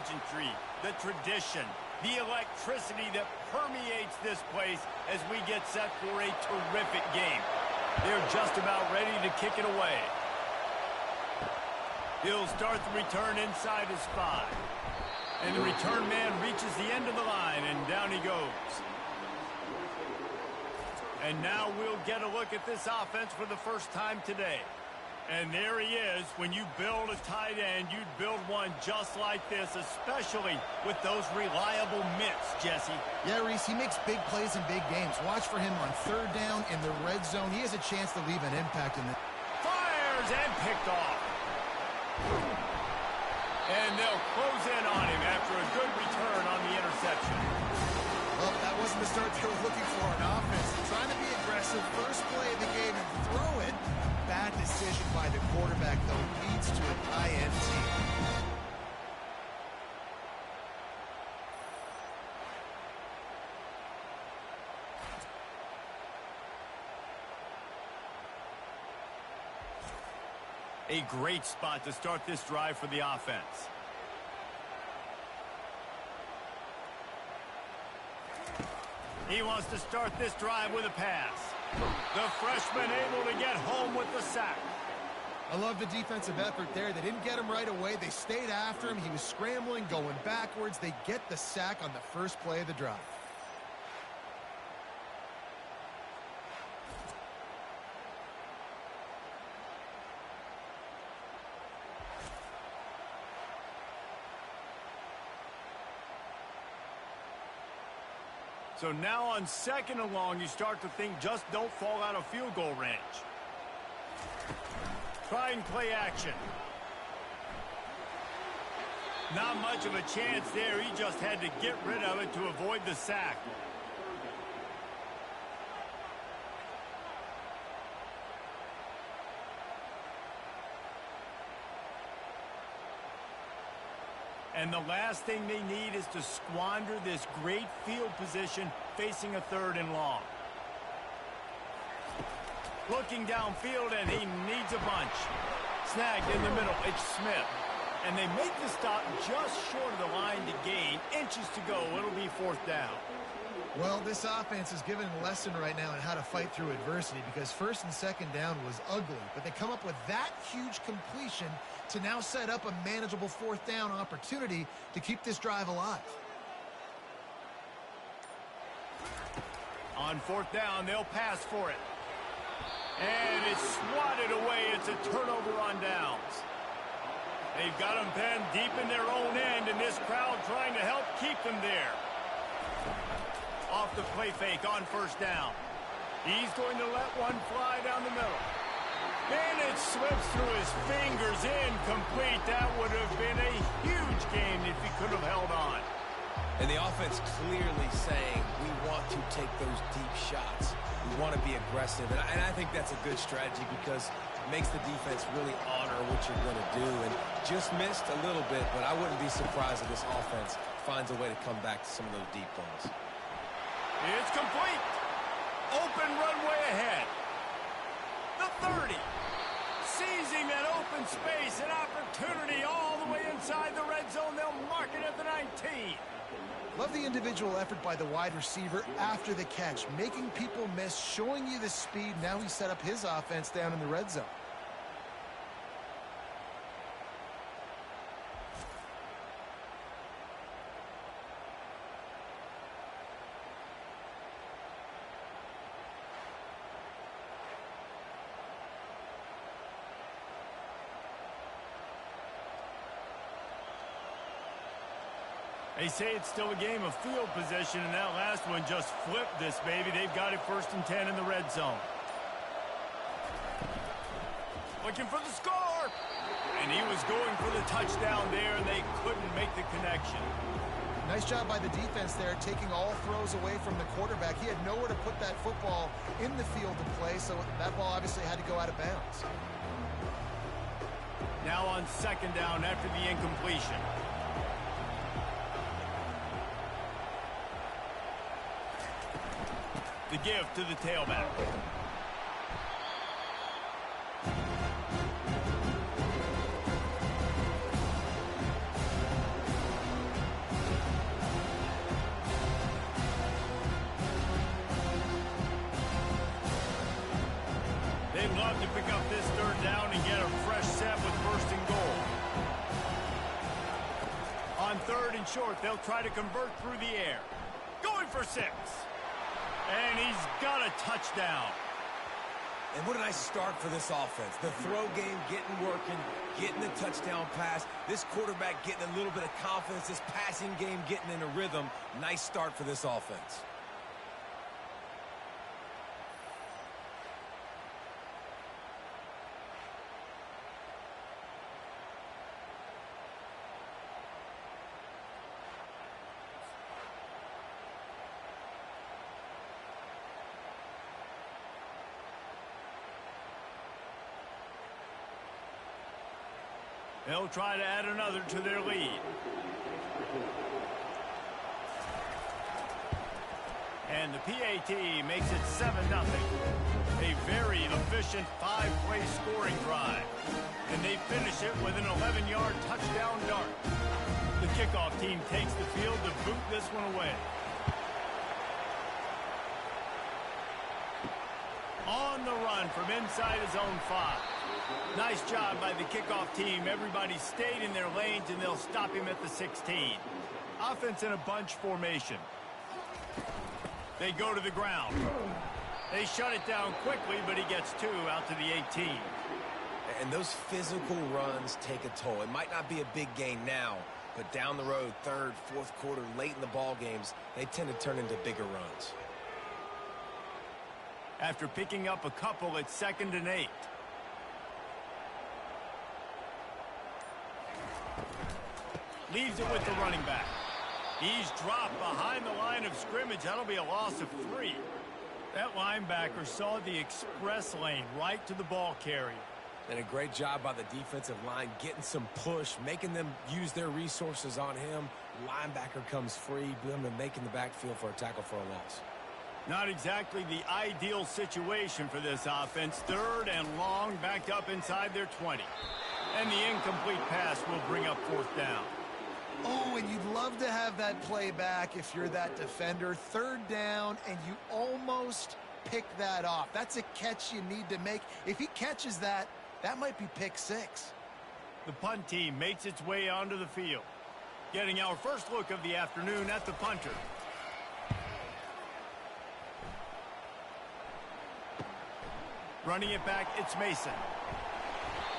pageantry, the tradition, the electricity that permeates this place as we get set for a terrific game. They're just about ready to kick it away. He'll start the return inside his 5. And the return man reaches the end of the line, and down he goes. And now we'll get a look at this offense for the first time today. And there he is. When you build a tight end, you'd build one just like this, especially with those reliable mitts, Jesse. Yeah, Reese, he makes big plays in big games. Watch for him on 3rd down in the red zone. He has a chance to leave an impact in the... Fires and picked off. And they'll close in on him after a good return on the interception. Well, that wasn't the start they were looking for on offense. Trying to be aggressive, first play of the game and throw it. Bad decision by the quarterback, though, leads to an INT. A great spot to start this drive for the offense. He wants to start this drive with a pass. The freshman able to get home with the sack. I love the defensive effort there. They didn't get him right away. They stayed after him. He was scrambling, going backwards. They get the sack on the first play of the drive. So now on 2nd and long, you start to think just don't fall out of field goal range. Try and play action. Not much of a chance there. He just had to get rid of it to avoid the sack. And the last thing they need is to squander this great field position facing a 3rd and long. Looking downfield, and he needs a bunch. Snagged in the middle, it's Smith. And they make the stop just short of the line to gain. Inches to go, it'll be 4th down. Well, this offense is giving a lesson right now on how to fight through adversity because 1st and 2nd down was ugly, but they come up with that huge completion to now set up a manageable 4th down opportunity to keep this drive alive. On 4th down, they'll pass for it. And it's swatted away. It's a turnover on downs. They've got them pinned deep in their own end, and this crowd trying to help keep them there. Off the play fake on 1st down. He's going to let one fly down the middle. And it slips through his fingers, incomplete. That would have been a huge game if he could have held on. And the offense clearly saying, we want to take those deep shots. We want to be aggressive. And I think that's a good strategy because it makes the defense really honor what you're going to do. And just missed a little bit, but I wouldn't be surprised if this offense finds a way to come back to some of those deep balls. It's complete. Open runway ahead. The 30. Seizing that open space, an opportunity all the way inside the red zone. They'll mark it at the 19. Love the individual effort by the wide receiver after the catch, making people miss, showing you the speed. Now he set up his offense down in the red zone. They say it's still a game of field position, and that last one just flipped this baby. They've got it 1st and 10 in the red zone. Looking for the score! And he was going for the touchdown there, and they couldn't make the connection. Nice job by the defense there, taking all throws away from the quarterback. He had nowhere to put that football in the field to play, so that ball obviously had to go out of bounds. Now on 2nd down after the incompletion. The give to the tailback. down and get a fresh set with first and goal. On third and short, they'll try to convert through the air. Going for 6. And he's got a touchdown. And what a nice start for this offense. The throw game getting working, getting the touchdown pass. This quarterback getting a little bit of confidence. This passing game getting in a rhythm. Nice start for this offense. They'll try to add another to their lead. And the PAT makes it 7-0. A very efficient 5-play scoring drive. And they finish it with an 11-yard touchdown dart. The kickoff team takes the field to boot this one away. On the run from inside his own 5. Nice job by the kickoff team. Everybody stayed in their lanes, and they'll stop him at the 16. Offense in a bunch formation. They go to the ground. They shut it down quickly, but he gets 2 out to the 18. And those physical runs take a toll. It might not be a big gain now, but down the road, third, fourth quarter, late in the ball games, they tend to turn into bigger runs. After picking up a couple, it's 2nd and 8. Leaves it with the running back. He's dropped behind the line of scrimmage. That'll be a loss of 3. That linebacker saw the express lane right to the ball carrier. And a great job by the defensive line getting some push, making them use their resources on him. Linebacker comes free, boom, and making the backfield for a tackle for a loss. Not exactly the ideal situation for this offense. 3rd and long, backed up inside their 20. And the incomplete pass will bring up 4th down. Oh, and you'd love to have that play back if you're that defender. 3rd down, and you almost pick that off. That's a catch you need to make. If he catches that, that might be pick 6. The punt team makes its way onto the field. Getting our first look of the afternoon at the punter. Running it back, it's Mason.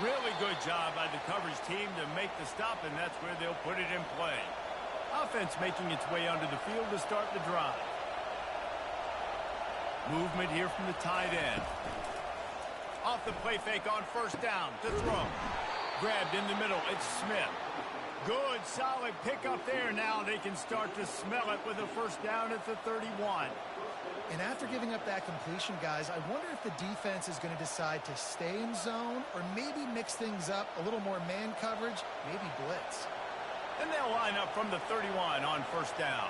Really good job by the coverage team to make the stop, and that's where they'll put it in play. Offense making its way onto the field to start the drive. Movement here from the tight end. Off the play fake on 1st down to throw. Grabbed in the middle, it's Smith. Good, solid pickup there. Now they can start to smell it with a 1st down at the 31. And after giving up that completion, guys, I wonder if the defense is going to decide to stay in zone or maybe mix things up, a little more man coverage, maybe blitz. And they'll line up from the 31 on 1st down.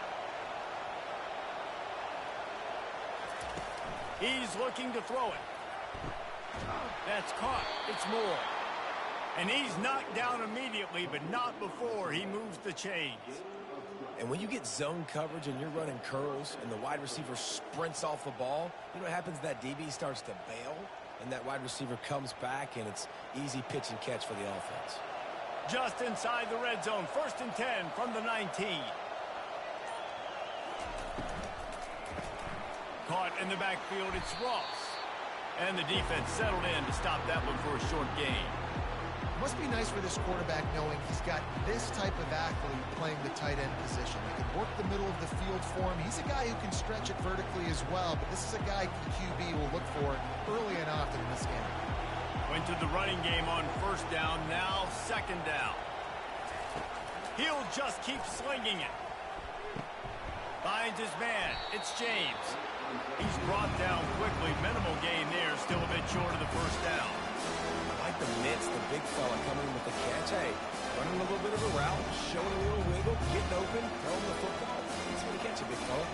He's looking to throw it. That's caught. It's Moore. And he's knocked down immediately, but not before he moves the chains. And when you get zone coverage and you're running curls and the wide receiver sprints off the ball, you know what happens? That DB starts to bail, and that wide receiver comes back, and it's easy pitch and catch for the offense. Just inside the red zone, 1st and 10 from the 19. Caught in the backfield, it's Ross. And the defense settled in to stop that one for a short gain. Must be nice for this quarterback knowing he's got this type of athlete playing the tight end position. He can work the middle of the field for him. He's a guy who can stretch it vertically as well, but this is a guy QB will look for early and often in this game. Went to the running game on 1st down, now 2nd down. He'll just keep slinging it. Finds his man. It's James. He's brought down quickly. Minimal gain there, still a bit short of the 1st down. Like the mitts, the big fella coming in with the catch. Hey, running a little bit of a route, showing a little wiggle, getting open, throwing the football. That's what he catch you, big fella.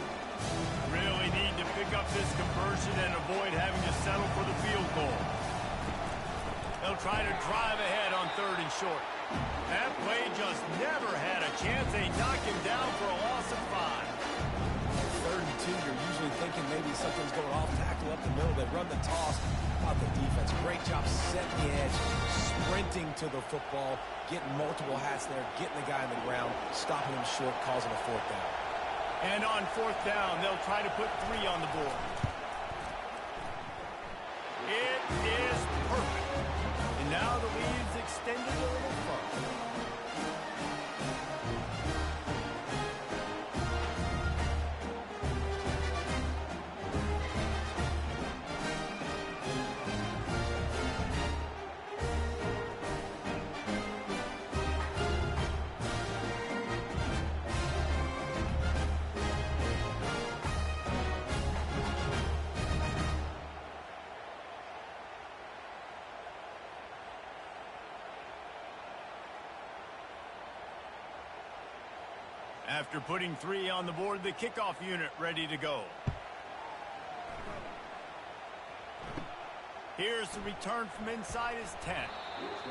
Really need to pick up this conversion and avoid having to settle for the field goal. They'll try to drive ahead on 3rd and short. That play just never had a chance. They knock him down for a loss of 5. 3rd and 2 too. You're usually thinking maybe something's going off tackle up the middle. They run the toss. How about the defense? Great job setting the edge, sprinting to the football, getting multiple hats there, getting the guy on the ground, stopping him short, causing a fourth down. And on fourth down, they'll try to put 3 on the board. It is perfect. And now the lead's extended a little further. After putting 3 on the board, the kickoff unit ready to go. Here's the return from inside his 10.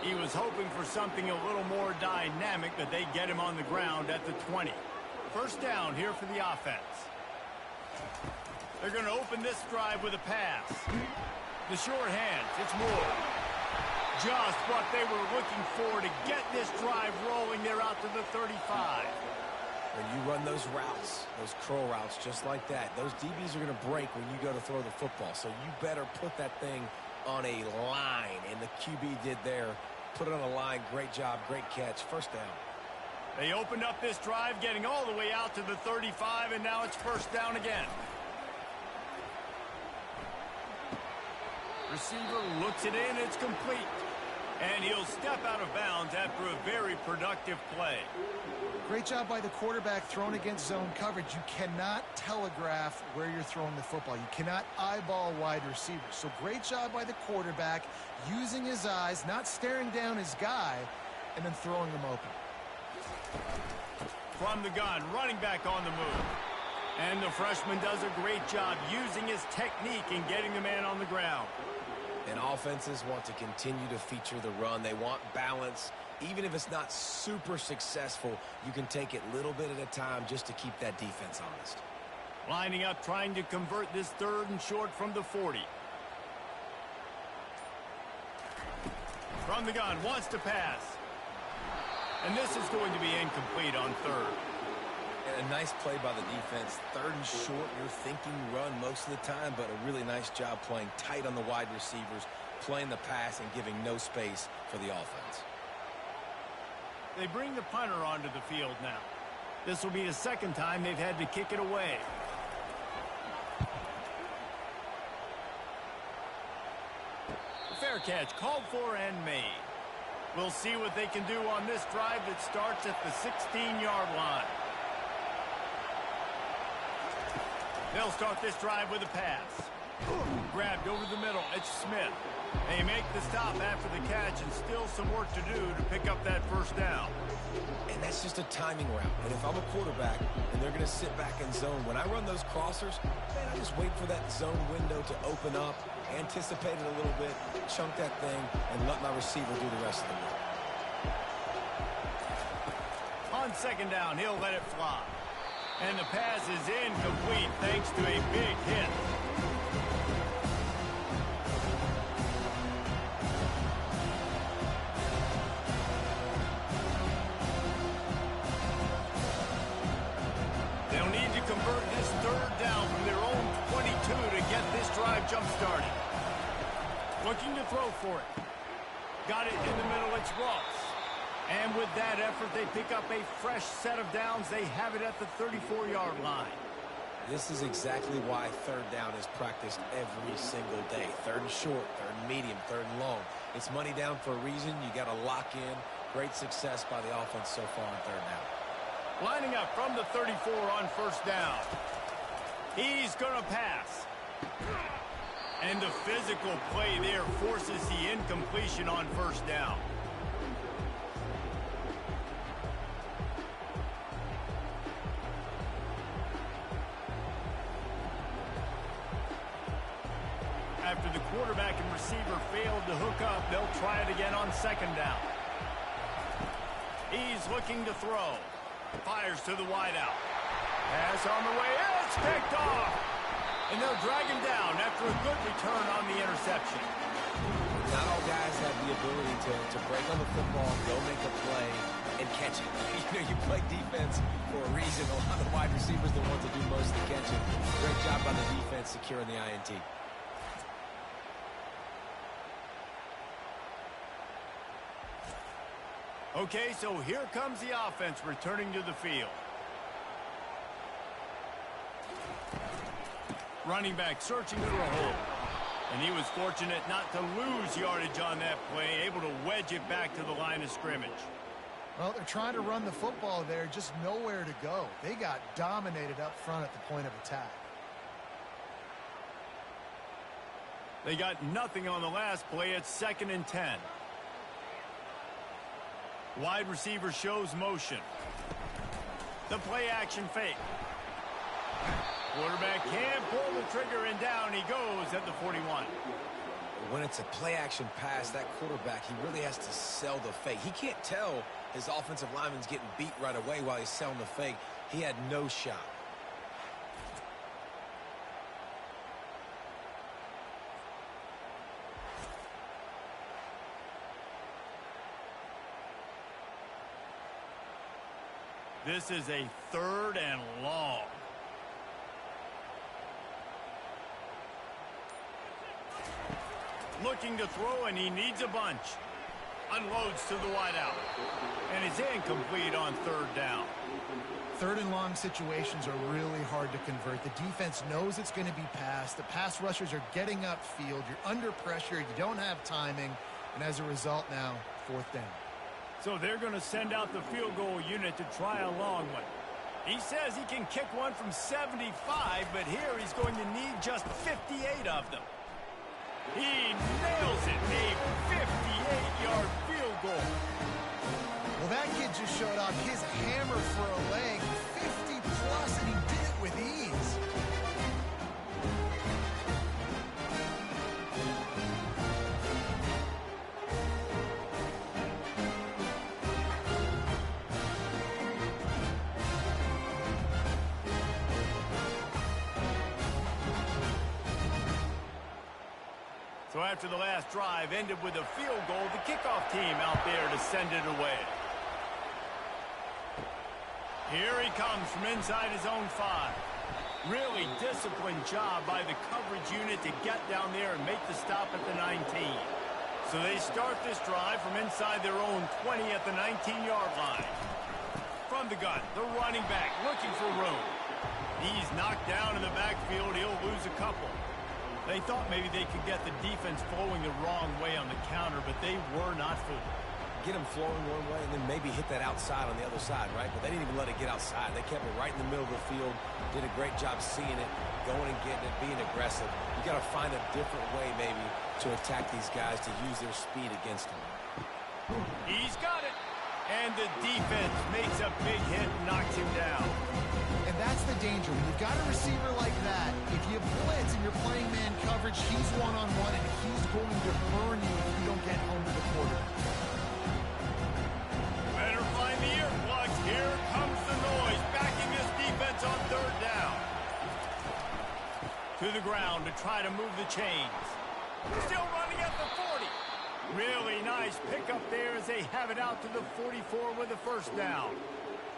He was hoping for something a little more dynamic, but they get him on the ground at the 20. First down here for the offense. They're going to open this drive with a pass. The short hands, it's Moore. Just what they were looking for to get this drive rolling. They're out to the 35. When you run those routes, those curl routes just like that, those DBs are going to break when you go to throw the football. So you better put that thing on a line, and the QB did there. Put it on a line. Great job, great catch. First down. They opened up this drive, getting all the way out to the 35, and now it's first down again. Receiver looks it in. It's complete. And he'll step out of bounds after a very productive play. Great job by the quarterback thrown against zone coverage. You cannot telegraph where you're throwing the football. You cannot eyeball wide receivers. So great job by the quarterback using his eyes, not staring down his guy, and then throwing him open. From the gun, running back on the move. And the freshman does a great job using his technique and getting the man on the ground. And offenses want to continue to feature the run. They want balance. Even if it's not super successful, you can take it little bit at a time just to keep that defense honest. Lining up, trying to convert this 3rd and short from the 40. From the gun, wants to pass. And this is going to be incomplete on 3rd. And a nice play by the defense. 3rd and short, you're thinking run most of the time, but a really nice job playing tight on the wide receivers, playing the pass and giving no space for the offense. They bring the punter onto the field now. This will be the 2nd time they've had to kick it away. Fair catch called for and made. We'll see what they can do on this drive that starts at the 16-yard line. They'll start this drive with a pass. Grabbed over the middle. It's Smith. They make the stop after the catch, and still some work to do to pick up that first down. And that's just a timing route. And if I'm a quarterback and they're going to sit back in zone, when I run those crossers, man, I just wait for that zone window to open up, anticipate it a little bit, chunk that thing, and let my receiver do the rest of the work. On 2nd down, he'll let it fly. And the pass is incomplete thanks to a big hit. They'll need to convert this 3rd down from their own 22 to get this drive jump-started. Looking to throw for it. Got it in the middle, it's Ross. And with that effort, they pick up a fresh set of downs. They have it at the 34-yard line. This is exactly why 3rd down is practiced every single day. 3rd and short, 3rd and medium, 3rd and long. It's money down for a reason. You got to lock in. Great success by the offense so far on 3rd down. Lining up from the 34 on 1st down. He's going to pass. And the physical play there forces the incompletion on 1st down. After the quarterback and receiver failed to hook up, they'll try it again on 2nd down. He's looking to throw. Fires to the wideout. Pass on the way. It's picked off. And they'll drag him down after a good return on the interception. Not all guys have the ability to break on the football, go make a play, and catch it. You play defense for a reason. A lot of wide receivers that want to do most of the catching. Great job by the defense securing the INT. Okay, so here comes the offense returning to the field. Running back searching for a hole. And he was fortunate not to lose yardage on that play, able to wedge it back to the line of scrimmage. Well, they're trying to run the football there, just nowhere to go. They got dominated up front at the point of attack. They got nothing on the last play. It's 2nd and 10. Wide receiver shows motion. The play action fake. Quarterback can pull the trigger, and down he goes at the 41. When it's a play-action pass, that quarterback, he really has to sell the fake. He can't tell his offensive lineman's getting beat right away while he's selling the fake. He had no shot. This is a 3rd and long. Looking to throw, and he needs a bunch. Unloads to the wideout. And it's incomplete on 3rd down. 3rd and long situations are really hard to convert. The defense knows it's going to be passed. The pass rushers are getting upfield. You're under pressure. You don't have timing. And as a result now, 4th down. So they're going to send out the field goal unit to try a long one. He says he can kick one from 75, but here he's going to need just 58 of them. He nails it, a 58-yard field goal. Well, that kid just showed off his hammer for a leg, 50-plus, and he did it with ease. So after the last drive ended with a field goal, the kickoff team out there to send it away. Here he comes from inside his own 5. Really disciplined job by the coverage unit to get down there and make the stop at the 19. So they start this drive from inside their own 20 at the 19-yard line. From the gun, the running back looking for room. He's knocked down in the backfield. He'll lose a couple. They thought maybe they could get the defense flowing the wrong way on the counter, but they were not fooled. Get them flowing one way and then maybe hit that outside on the other side, right? But they didn't even let it get outside. They kept it right in the middle of the field, did a great job seeing it, going and getting it, being aggressive. You got to find a different way maybe to attack these guys, to use their speed against them. He's got it. And the defense makes a big hit and knocks him down. And that's the danger. When you've got a receiver like that, if you blitz and you're playing man coverage, he's one-on-one, and he's going to burn you if you don't get home to the quarterback. Better find the earplugs. Here comes the noise, backing this defense on 3rd down. To the ground to try to move the chains. Still running at the 40. Really nice pickup there as they have it out to the 44 with the 1st down.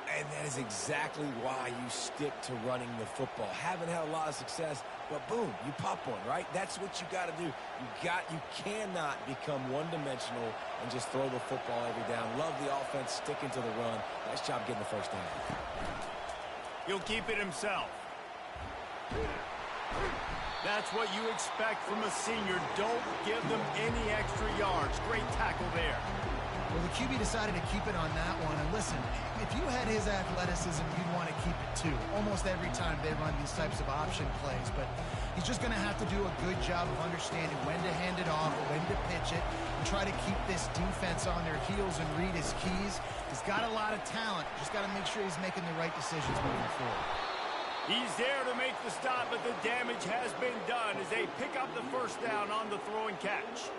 And that is exactly why you stick to running the football. Haven't had a lot of success, but boom, you pop one, right? That's what you got to do. You cannot become one-dimensional and just throw the football every down. Love the offense sticking to the run. Nice job getting the 1st down. He'll keep it himself. That's what you expect from a senior. Don't give them any extra yards. Great tackle there. Well, the QB decided to keep it on that one. And listen, if you had his athleticism, you'd want to keep it too. Almost every time they run these types of option plays. But he's just going to have to do a good job of understanding when to hand it off, when to pitch it, and try to keep this defense on their heels and read his keys. He's got a lot of talent. Just got to make sure he's making the right decisions moving forward. He's there to make the stop, but the damage has been done as they pick up the 1st down on the throw and catch.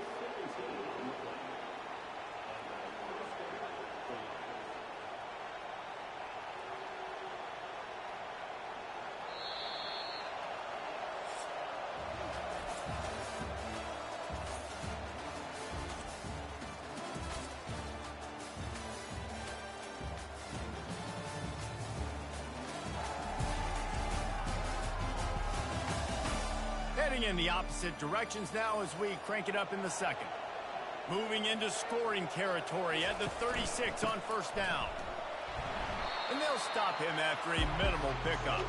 Heading in the opposite directions now as we crank it up in the second. Moving into scoring territory at the 36 on first down. And they'll stop him after a minimal pickup.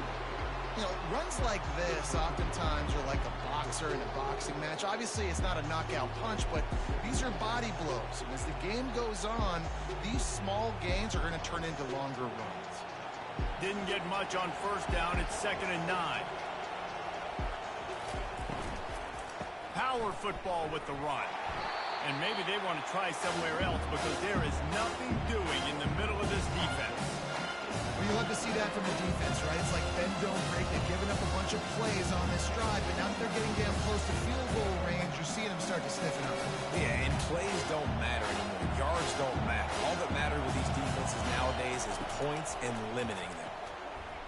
You know, runs like this oftentimes are like a boxer in a boxing match. Obviously, it's not a knockout punch, but these are body blows. And as the game goes on, these small gains are going to turn into longer runs. Didn't get much on first down. It's 2nd and 9. Power football with the run. And maybe they want to try somewhere else because there is nothing doing in the middle of this defense. Well, you love to see that from the defense, right? It's like bend, don't break. They've given up a bunch of plays on this drive, but now that they're getting damn close to field goal range, you're seeing them start to stiffen up. Yeah, and plays don't matter anymore. Yards don't matter. All that matters with these defenses nowadays is points and limiting them.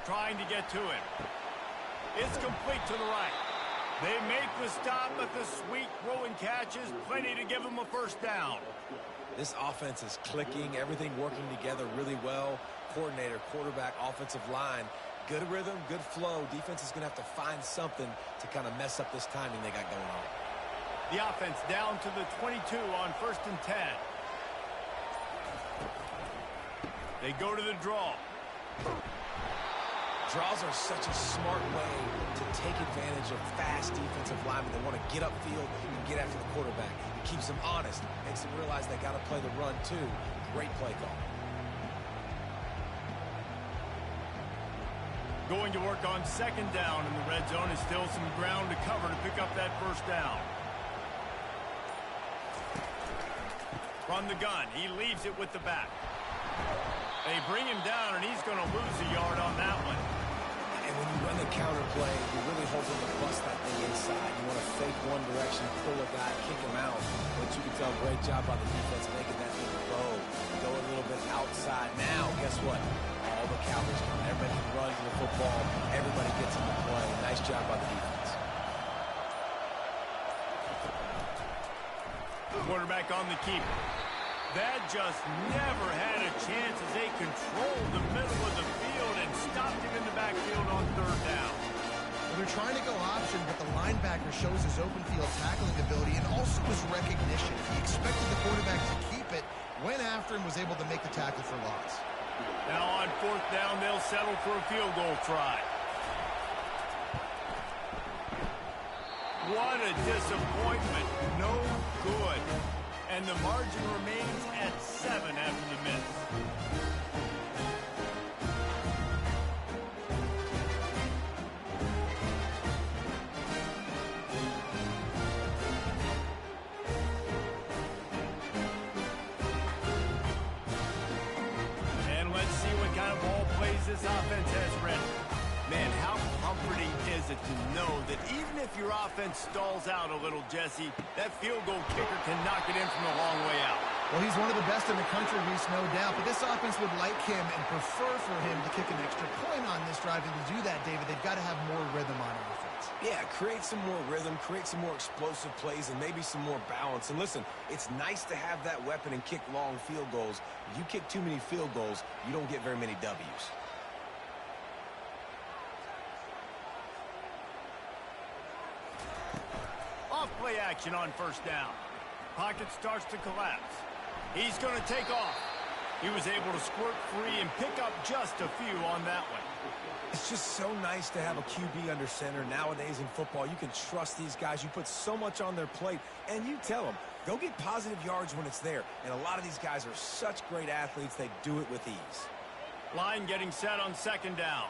Trying to get to it. It's complete to the right. They make the stop, but the sweet throw and catch is plenty to give them a first down. This offense is clicking, everything working together really well. Coordinator, quarterback, offensive line, good rhythm, good flow. Defense is going to have to find something to kind of mess up this timing they got going on. The offense down to the 22 on 1st and 10. They go to the draw. Draws are such a smart way to take advantage of fast defensive linemen that want to get upfield and get after the quarterback. It keeps them honest, makes them realize they got to play the run too. Great play call. Going to work on 2nd down in the red zone. Is still some ground to cover to pick up that first down. From the gun, he leaves it with the back. They bring him down, and he's going to lose a yard on that one. And when you run the counter play, you're really hoping to bust that thing inside. You want to fake one direction, pull a guy, kick him out. But you can tell, great job by the defense making that thing go a little bit outside. Now, guess what? All the Cowboys can. Everybody can run to the football. Everybody gets into play. Nice job by the defense. Quarterback on the keeper. That just never had a chance as they controlled the middle of the field and stopped him in the backfield on 3rd down. Well, they're trying to go option, but the linebacker shows his open field tackling ability and also his recognition. He expected the quarterback to keep it, went after him, was able to make the tackle for loss. Now on 4th down, they'll settle for a field goal try. What a disappointment. No good. And the margin remains at 7 after the miss. And let's see what kind of ball plays this offense has ready. Man, how comforting is it to know that even if your offense stalls out a little, Jesse, that field goal kicker can knock it in from a long way out. Well, he's one of the best in the country, Reese, no doubt. But this offense would like him and prefer for him to kick an extra point on this drive. And to do that, David, they've got to have more rhythm on offense. Yeah, create some more rhythm, create some more explosive plays, and maybe some more balance. And listen, it's nice to have that weapon and kick long field goals. If you kick too many field goals, you don't get very many W's. Off-play action on 1st down. Pocket starts to collapse. He's going to take off. He was able to squirt free and pick up just a few on that one. It's just so nice to have a QB under center. Nowadays in football, you can trust these guys. You put so much on their plate, and you tell them, go get positive yards when it's there. And a lot of these guys are such great athletes, they do it with ease. Line getting set on 2nd down.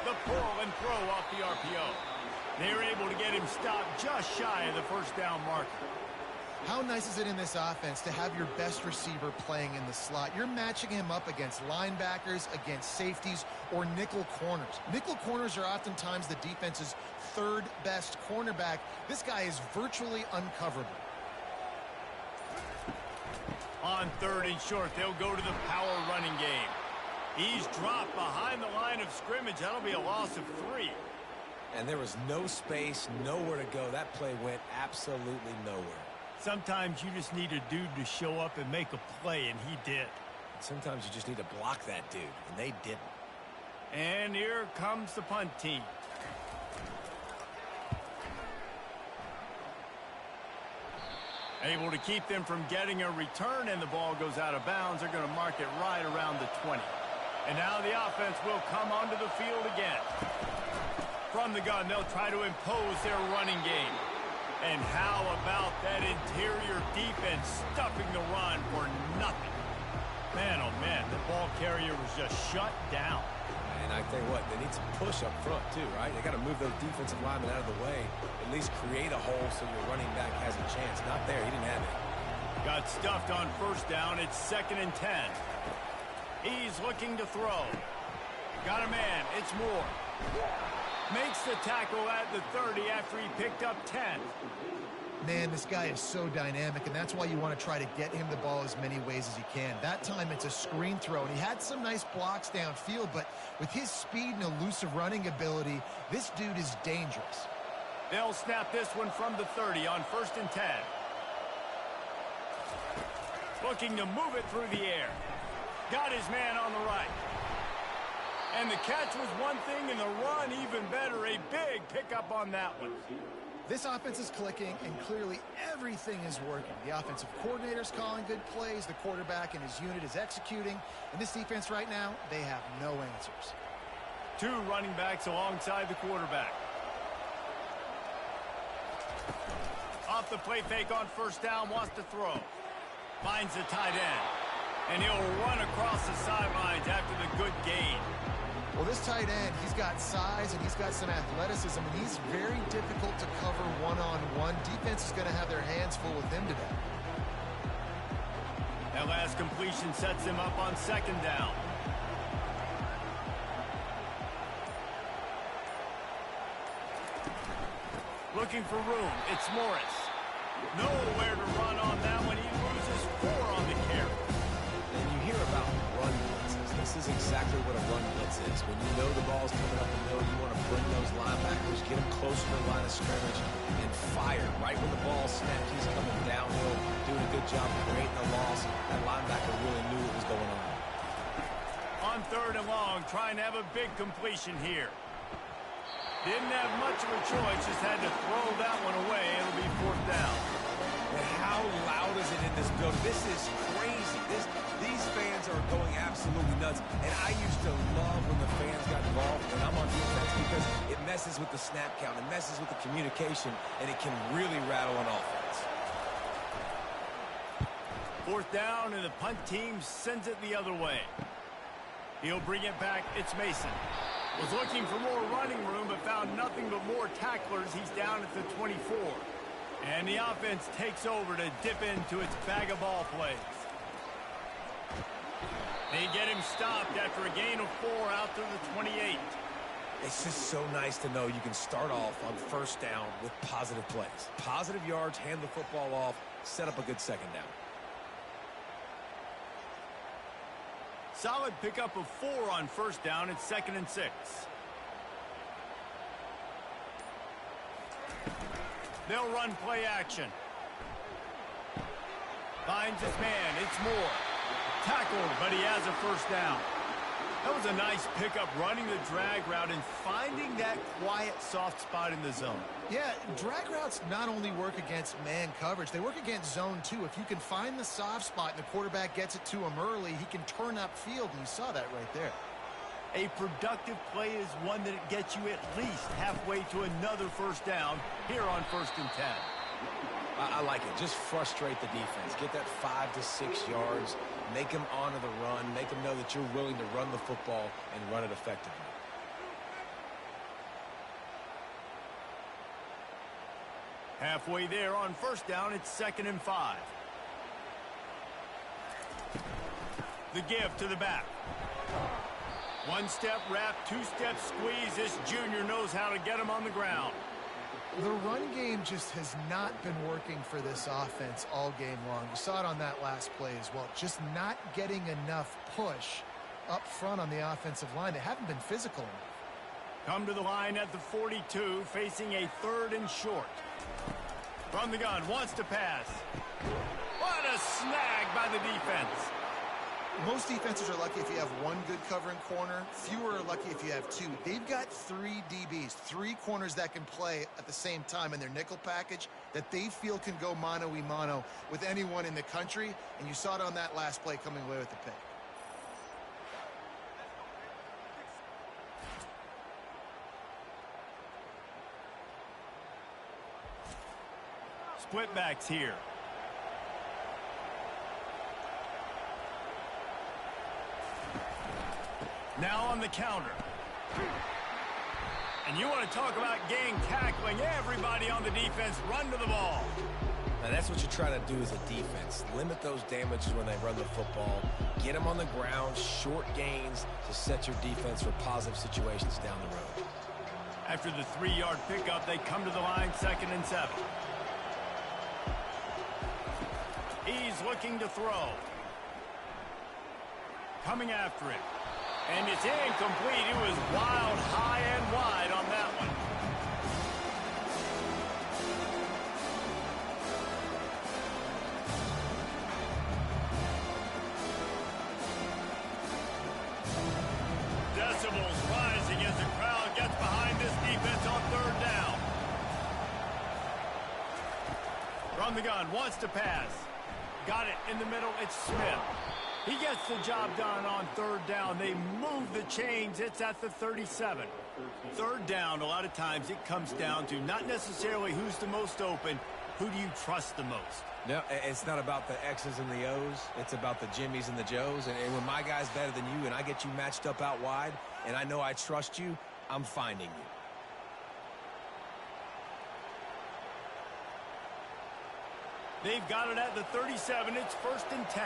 The pull and throw off the RPO. They're able to get him stopped just shy of the 1st down marker. How nice is it in this offense to have your best receiver playing in the slot? You're matching him up against linebackers, against safeties, or nickel corners. Nickel corners are oftentimes the defense's 3rd best cornerback. This guy is virtually uncoverable. On 3rd and short, they'll go to the power running game. He's dropped behind the line of scrimmage. That'll be a loss of 3. And there was no space, nowhere to go. That play went absolutely nowhere. Sometimes you just need a dude to show up and make a play, and he did. Sometimes you just need to block that dude, and they didn't. And here comes the punt team. Able to keep them from getting a return, and the ball goes out of bounds. They're going to mark it right around the 20. And now the offense will come onto the field again. From the gun, they'll try to impose their running game. And how about that interior defense stuffing the run for nothing? Man, oh man, the ball carrier was just shut down. And I tell you what, they need some push up front too, right? They got to move those defensive linemen out of the way, at least create a hole so your running back has a chance. Not there, he didn't have it. Got stuffed on first down. It's 2nd and 10. He's looking to throw. Got a man. It's Moore. Makes the tackle at the 30 after he picked up 10. Man, this guy is so dynamic, and that's why you want to try to get him the ball as many ways as you can. That time it's a screen throw, and he had some nice blocks downfield, but with his speed and elusive running ability, this dude is dangerous. They'll snap this one from the 30 on 1st and 10. Looking to move it through the air. Got his man on the right. And the catch was one thing, and the run even better. A big pickup on that one. This offense is clicking, and clearly everything is working. The offensive coordinator's calling good plays. The quarterback and his unit is executing. And this defense right now, they have no answers. 2 running backs alongside the quarterback. Off the play fake on first down, wants to throw. Finds the tight end. And he'll run across the sidelines after the good gain. Well, this tight end, he's got size and he's got some athleticism, and he's very difficult to cover one-on-one. Defense is going to have their hands full with him today. That last completion sets him up on 2nd down. Looking for room. It's Morris. Nowhere to run on that one. He loses 4 on the carry. And you hear about run blitzes. This is exactly what a run blitz is. When you know the ball's coming up the middle, you want to bring those linebackers, get them closer to the line of scrimmage, and fire. Right when the ball snapped, he's coming downhill, doing a good job creating a loss. That linebacker really knew what was going on. On 3rd and long, trying to have a big completion here. Didn't have much of a choice, just had to throw that one away. It'll be 4th down. And how loud is it in this building? This is crazy. These fans are going absolutely nuts. And I used to love when the fans got involved, and I'm on defense, because it messes with the snap count, it messes with the communication, and it can really rattle an offense. 4th down, and the punt team sends it the other way. He'll bring it back. It's Mason. Was looking for more running room, but found nothing but more tacklers. He's down at the 24. And the offense takes over to dip into its bag of ball plays. They get him stopped after a gain of 4 out to the 28. It's just so nice to know you can start off on 1st down with positive plays. Positive yards, hand the football off, set up a good 2nd down. Solid pickup of 4 on 1st down. It's 2nd and 6. They'll run play action. Finds his man. It's Moore. Tackled, but he has a 1st down. That was a nice pickup, running the drag route and finding that quiet, soft spot in the zone. Yeah, drag routes not only work against man coverage, they work against zone too. If you can find the soft spot and the quarterback gets it to him early, he can turn upfield, and you saw that right there. A productive play is one that gets you at least halfway to another 1st down here on 1st and 10. I like it. Just frustrate the defense. Get that 5 to 6 yards. Make them honor the run. Make them know that you're willing to run the football and run it effectively. Halfway there on 1st down, it's 2nd and 5. The give to the back. 1-step wrap, 2-step squeeze. This junior knows how to get him on the ground. The run game just has not been working for this offense all game long. You saw it on that last play as well. Just not getting enough push up front on the offensive line. They haven't been physical enough. Come to the line at the 42, facing a 3rd and short. From the gun, wants to pass. What a snag by the defense. Most defenses are lucky if you have one good covering corner. Fewer are lucky if you have two. They've got 3 DBs, 3 corners that can play at the same time in their nickel package that they feel can go mano-a-mano with anyone in the country, and you saw it on that last play coming away with the pick. Split backs here. Now on the counter. And you want to talk about gang tackling. Everybody on the defense run to the ball. Now that's what you try to do as a defense. Limit those damages when they run the football. Get them on the ground, short gains to set your defense for positive situations down the road. After the 3-yard pickup, they come to the line 2nd and 7. He's looking to throw. Coming after it. And it's incomplete. It was wild, high and wide on that one. Decibels rising as the crowd gets behind this defense on 3rd down. From the gun, wants to pass. Got it in the middle. It's Smith. He gets the job done on 3rd down. They move the chains. It's at the 37. 3rd down, a lot of times it comes down to not necessarily who's the most open, who do you trust the most? No, it's not about the X's and the O's. It's about the Jimmies and the Joes. And when my guy's better than you and I get you matched up out wide and I know I trust you, I'm finding you. They've got it at the 37. It's 1st and 10.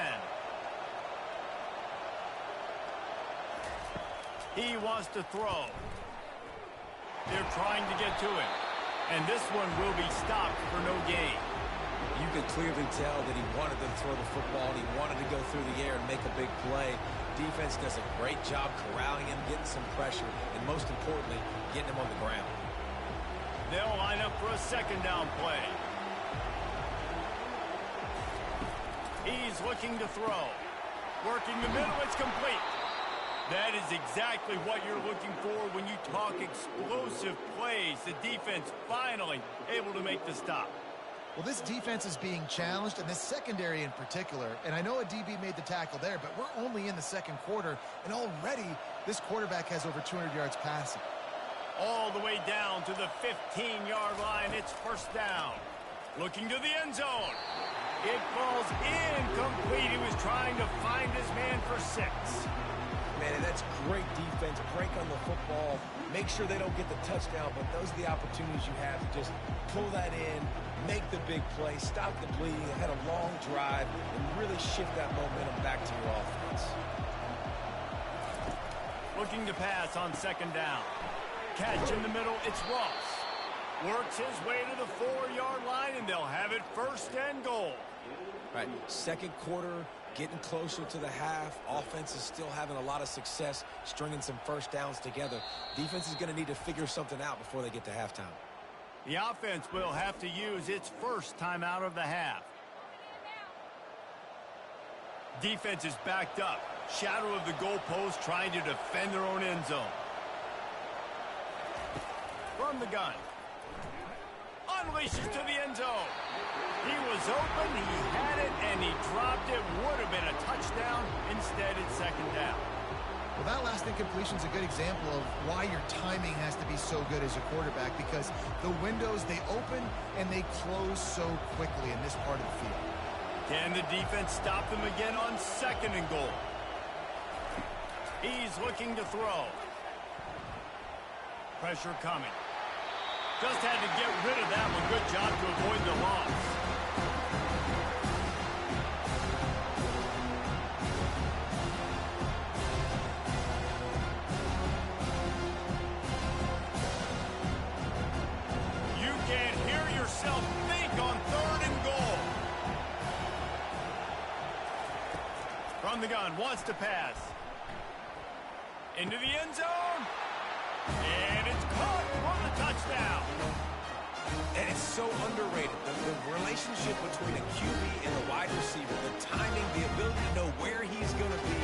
He wants to throw. They're trying to get to him. And this one will be stopped for no gain. You could clearly tell that he wanted to throw the football and he wanted to go through the air and make a big play. Defense does a great job corralling him, getting some pressure, and most importantly, getting him on the ground. They'll line up for a 2nd down play. He's looking to throw. Working the middle, it's complete. That is exactly what you're looking for when you talk explosive plays. The defense finally able to make the stop. Well, this defense is being challenged, and this secondary in particular. And I know a DB made the tackle there, but we're only in the 2nd quarter, and already this quarterback has over 200 yards passing. All the way down to the 15-yard line. It's 1st down. Looking to the end zone. It falls incomplete. He was trying to find his man for 6. Man, and that's great defense. Break on the football. Make sure they don't get the touchdown, but those are the opportunities you have to just pull that in, make the big play, stop the bleeding, had a long drive, and really shift that momentum back to your offense. Looking to pass on 2nd down. Catch in the middle, it's Ross. Works his way to the 4-yard line, and they'll have it 1st and goal. Right, 2nd quarter, getting closer to the half. Offense is still having a lot of success stringing some 1st downs together. Defense is going to need to figure something out before they get to halftime. The offense will have to use its 1st timeout of the half. Defense is backed up. Shadow of the goalpost trying to defend their own end zone. From the gun. Unleashes to the end zone. He was open, he had it, and he dropped it. Would have been a touchdown. Instead, it's 2nd down. Well, that last incompletion is a good example of why your timing has to be so good as a quarterback, because the windows, they open and they close so quickly in this part of the field. Can the defense stop them again on 2nd and goal? He's looking to throw. Pressure coming. Just had to get rid of that one. Good job to avoid the loss. You can't hear yourself think on 3rd and goal. From the gun, wants to pass. Into the end zone. And it's caught for the touchdown. And it's so underrated. The relationship between a QB and a wide receiver, the timing, the ability to know where he's going to be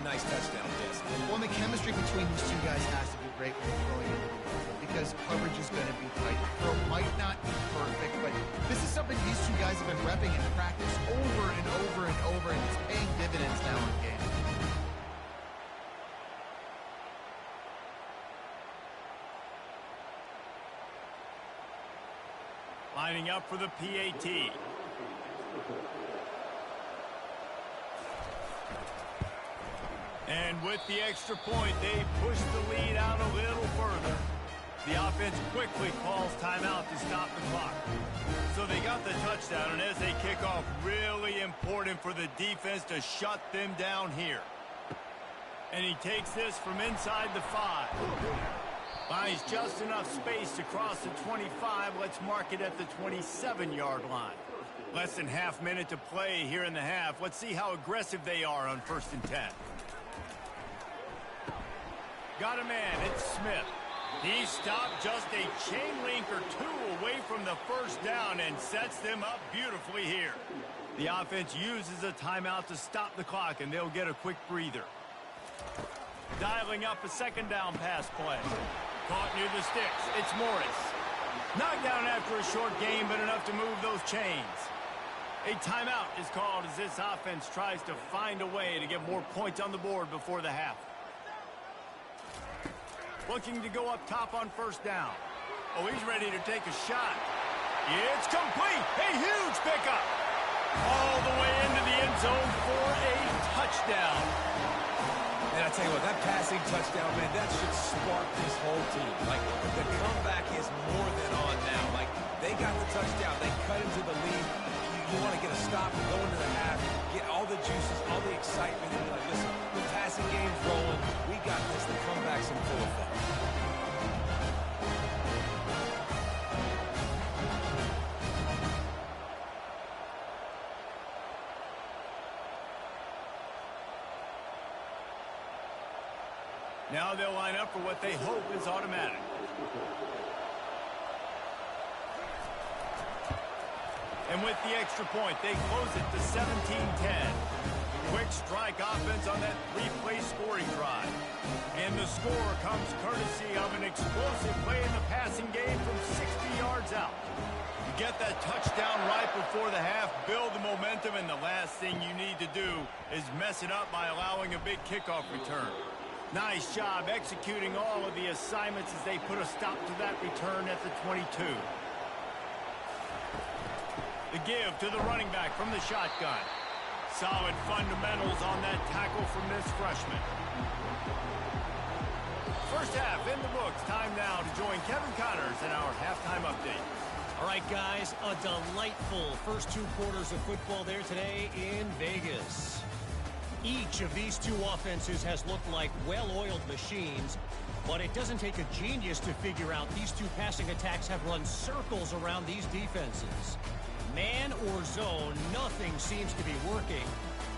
nice touchdown, Jesse. Well, and the chemistry between these two guys has to be great when you're throwing into the field because coverage is going to be tight. The throw might not be perfect, but this is something these two guys have been repping in practice over and over and over, and it's paying dividends now in game. Lining up for the PAT. And with the extra point, they push the lead out a little further. The offense quickly calls timeout to stop the clock. So they got the touchdown, and as they kick off, really important for the defense to shut them down here. And he takes this from inside the 5. Finds just enough space to cross the 25. Let's mark it at the 27-yard line. Less than half minute to play here in the half. Let's see how aggressive they are on 1st and 10. Got a man. It's Smith. He stopped just a chain link or two away from the first down and sets them up beautifully here. The offense uses a timeout to stop the clock, and they'll get a quick breather. Dialing up a 2nd down pass play. Caught near the sticks. It's Morris. Knocked down after a short gain, but enough to move those chains. A timeout is called as this offense tries to find a way to get more points on the board before the half. Looking to go up top on 1st down. Oh, he's ready to take a shot. It's complete. A huge pickup. All the way into the end zone for a touchdown. And I tell you what, that passing touchdown, man, that should spark this whole team. Like, the comeback is more than on now. Like, they got the touchdown. They cut into the lead. You want to get a stop and go into the half, get all the juices, all the excitement. And like, listen, the passing game's rolling. We got this. The comeback's in full effect. Now they'll line up for what they hope is automatic. And with the extra point, they close it to 17-10. Quick strike offense on that 3-play scoring drive. And the score comes courtesy of an explosive play in the passing game from 60 yards out. You get that touchdown right before the half, build the momentum, and the last thing you need to do is mess it up by allowing a big kickoff return. Nice job executing all of the assignments as they put a stop to that return at the 22. The give to the running back from the shotgun. Solid fundamentals on that tackle from this freshman. First half in the books. Time now to join Kevin Connors in our halftime update. All right, guys, a delightful first 2 quarters of football there today in Vegas. Each of these two offenses has looked like well-oiled machines, but it doesn't take a genius to figure out these two passing attacks have run circles around these defenses. Man or zone, nothing seems to be working,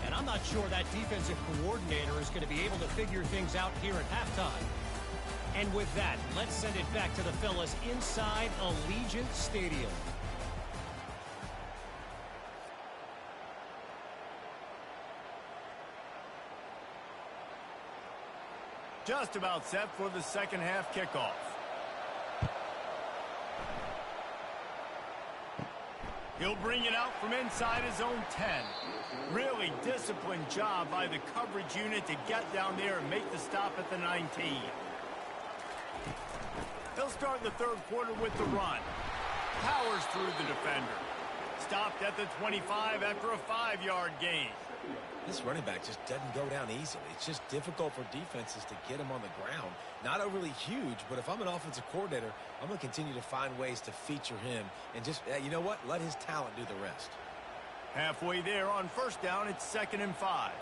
and I'm not sure that defensive coordinator is going to be able to figure things out here at halftime. And with that, let's send it back to the fellas inside Allegiant Stadium. Just about set for the second half kickoff. He'll bring it out from inside his own 10. Really disciplined job by the coverage unit to get down there and make the stop at the 19. He'll start the third quarter with the run. Powers through the defender. Stopped at the 25 after a 5-yard gain. This running back just doesn't go down easily. It's just difficult for defenses to get him on the ground. Not overly huge, but if I'm an offensive coordinator, I'm going to continue to find ways to feature him and just, you know what, let his talent do the rest. Halfway there on first down, it's 2nd and 5.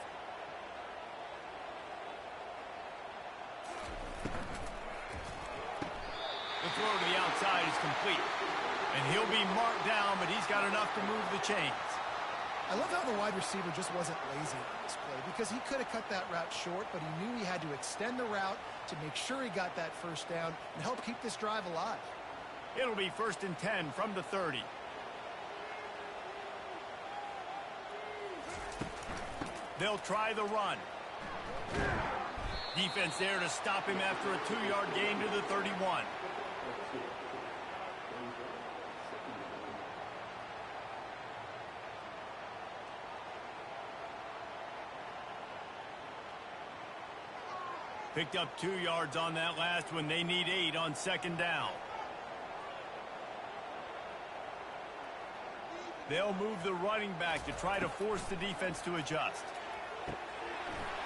The throw to the outside is complete. And he'll be marked down, but he's got enough to move the chains. I love how the wide receiver just wasn't lazy on this play because he could have cut that route short, but he knew he had to extend the route to make sure he got that first down and help keep this drive alive. It'll be 1st and 10 from the 30. They'll try the run. Defense there to stop him after a 2-yard gain to the 31. Picked up 2 yards on that last one. They need 8 on second down. They'll move the running back to try to force the defense to adjust.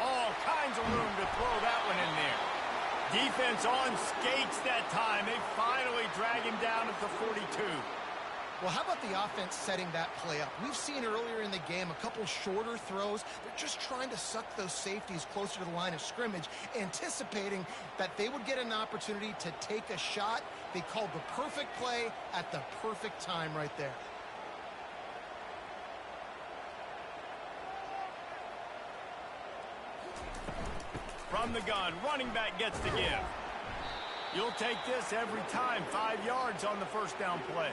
All kinds of room to throw that one in there. Defense on skates that time. They finally drag him down at the 42. Well, how about the offense setting that play up? We've seen earlier in the game a couple shorter throws. They're just trying to suck those safeties closer to the line of scrimmage, anticipating that they would get an opportunity to take a shot. They called the perfect play at the perfect time right there. From the gun, running back gets to give. You'll take this every time. 5 yards on the first down play.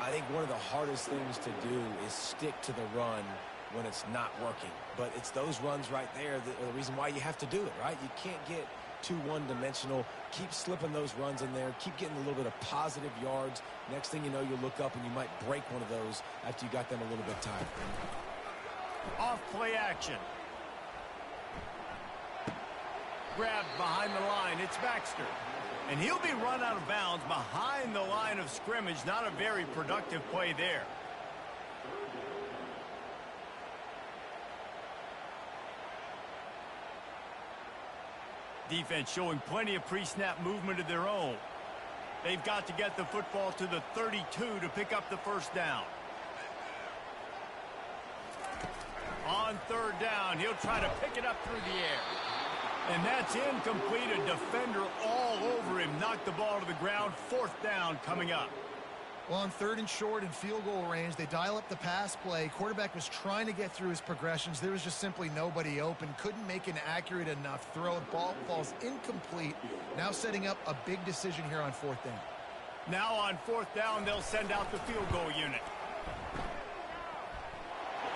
I think one of the hardest things to do is stick to the run when it's not working. But it's those runs right there that are the reason why you have to do it, right? You can't get too one-dimensional. Keep slipping those runs in there. Keep getting a little bit of positive yards. Next thing you know, you'll look up and you might break one of those after you got them a little bit tired. Off play action. Grabbed behind the line. It's Baxter. And he'll be run out of bounds behind the line of scrimmage. Not a very productive play there. Defense showing plenty of pre-snap movement of their own. They've got to get the football to the 32 to pick up the first down. On third down, he'll try to pick it up through the air. And that's incomplete. A defender all over him. Knocked the ball to the ground. Fourth down coming up. Well, on third and short and field goal range, they dial up the pass play. Quarterback was trying to get through his progressions. There was just simply nobody open. Couldn't make an accurate enough throw. Ball falls incomplete. Now setting up a big decision here on fourth down. Now on fourth down, they'll send out the field goal unit.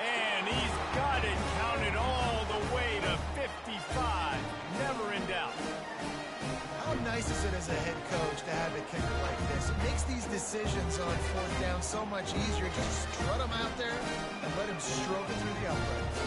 And he's got it counted all the way to 55. Never in doubt. How nice is it as a head coach to have a kicker like this? It makes these decisions on fourth down so much easier. Just strut him out there and let him stroke it through the uprights.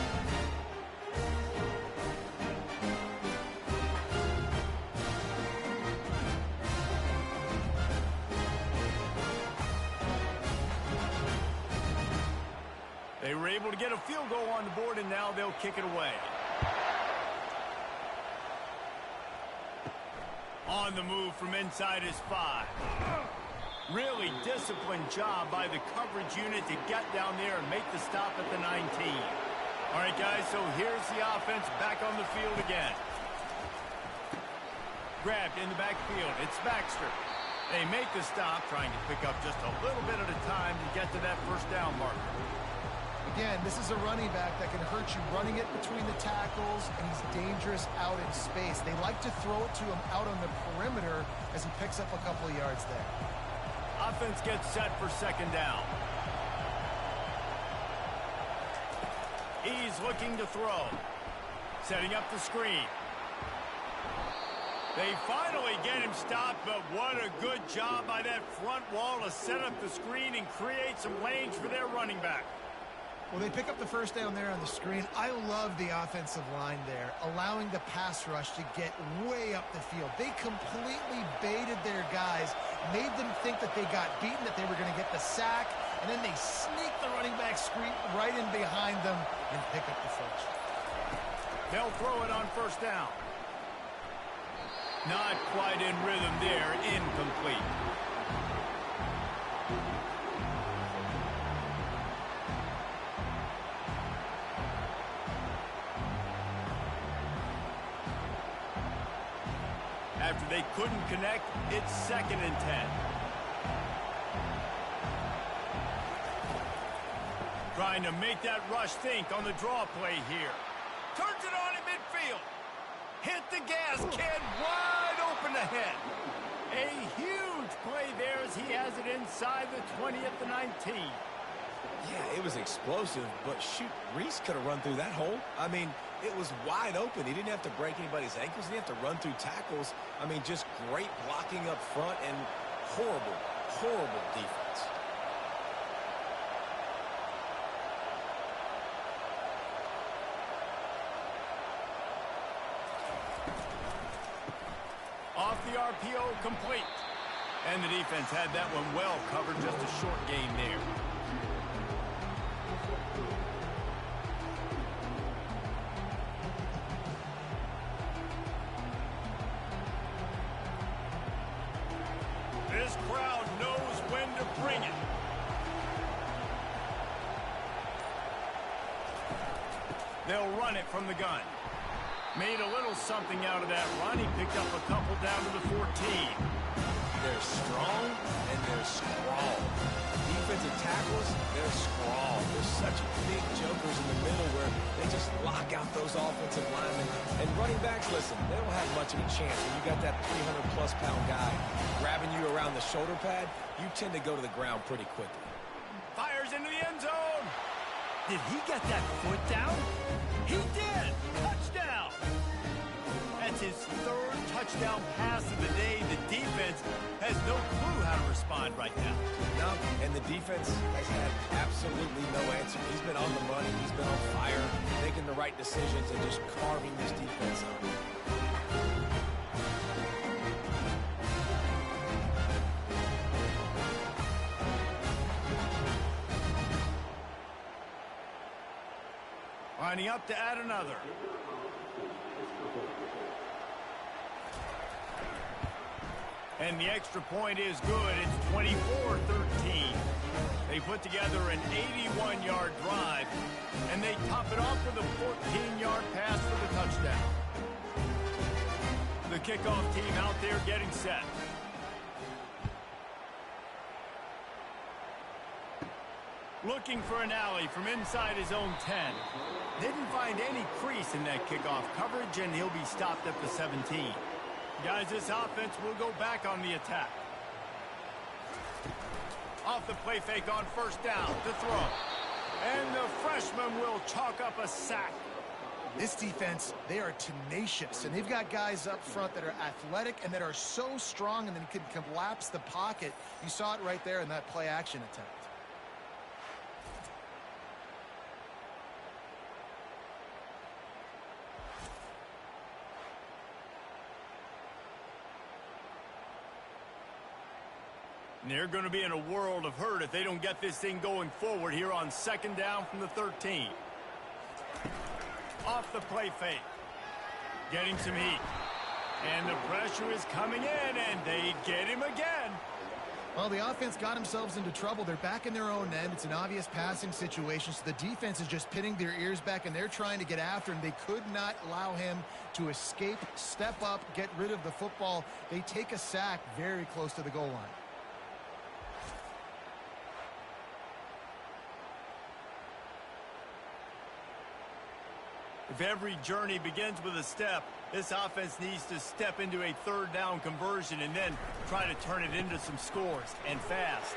They were able to get a field goal on the board, and now they'll kick it away. On the move from inside his 5. Really disciplined job by the coverage unit to get down there and make the stop at the 19. All right, guys, so here's the offense back on the field again. Grabbed in the backfield. It's Baxter. They make the stop, trying to pick up just a little bit at a time to get to that first down marker. Again, this is a running back that can hurt you running it between the tackles, and he's dangerous out in space. They like to throw it to him out on the perimeter as he picks up a couple of yards there. Offense gets set for second down. He's looking to throw. Setting up the screen. They finally get him stopped, but what a good job by that front wall to set up the screen and create some lanes for their running back. Well, they pick up the first down there on the screen. I love the offensive line there, allowing the pass rush to get way up the field. They completely baited their guys, made them think that they got beaten, that they were going to get the sack, and then they sneak the running back screen right in behind them and pick up the first. They'll throw it on first down. Not quite in rhythm there, incomplete. After they couldn't connect, it's 2nd and 10. Trying to make that rush think on the draw play here. Turns it on in midfield. Hit the gas, kid. Wide open ahead. A huge play there as he has it inside the 20 at the 19. Yeah, it was explosive, but shoot, Reese could have run through that hole. I mean, it was wide open. He didn't have to break anybody's ankles. He didn't have to run through tackles. I mean, just great blocking up front and horrible, horrible defense. Off the RPO, complete. And the defense had that one well covered, just a short gain there. This crowd knows when to bring it. They'll run it from the gun. Made a little something out of that run. He picked up a couple down to the 14. They're strong and they're scrawl. Defensive tackles, they're scrawl. They're such big jokers in the middle where they just lock out those offensive linemen. And running backs, listen, they don't have much of a chance. When you got that 300-plus pound guy grabbing you around the shoulder pad, you tend to go to the ground pretty quickly. Fires into the end zone. Did he get that foot down? He did. Touchdown. That's his third touchdown pass of the day. The defense has no clue how to respond right now. No, and the defense has had absolutely no answer. He's been on the money. He's been on fire, making the right decisions and just carving this defense up. Lining up to add another. And the extra point is good. It's 24-13. They put together an 81-yard drive, and they top it off with a 14-yard pass for the touchdown. The kickoff team out there getting set. Looking for an alley from inside his own 10. Didn't find any crease in that kickoff coverage, and he'll be stopped at the 17. Guys, this offense will go back on the attack. Off the play fake on first down to throw. And the freshman will chalk up a sack. This defense, they are tenacious, and they've got guys up front that are athletic and that are so strong and then can collapse the pocket. You saw it right there in that play action attempt. And they're going to be in a world of hurt if they don't get this thing going forward here on second down from the 13. Off the play fake. Getting some heat. And the pressure is coming in, and they get him again. Well, the offense got themselves into trouble. They're back in their own end. It's an obvious passing situation, so the defense is just pinning their ears back, and they're trying to get after him. They could not allow him to escape, step up, get rid of the football. They take a sack very close to the goal line. If every journey begins with a step, this offense needs to step into a third down conversion and then try to turn it into some scores, and fast.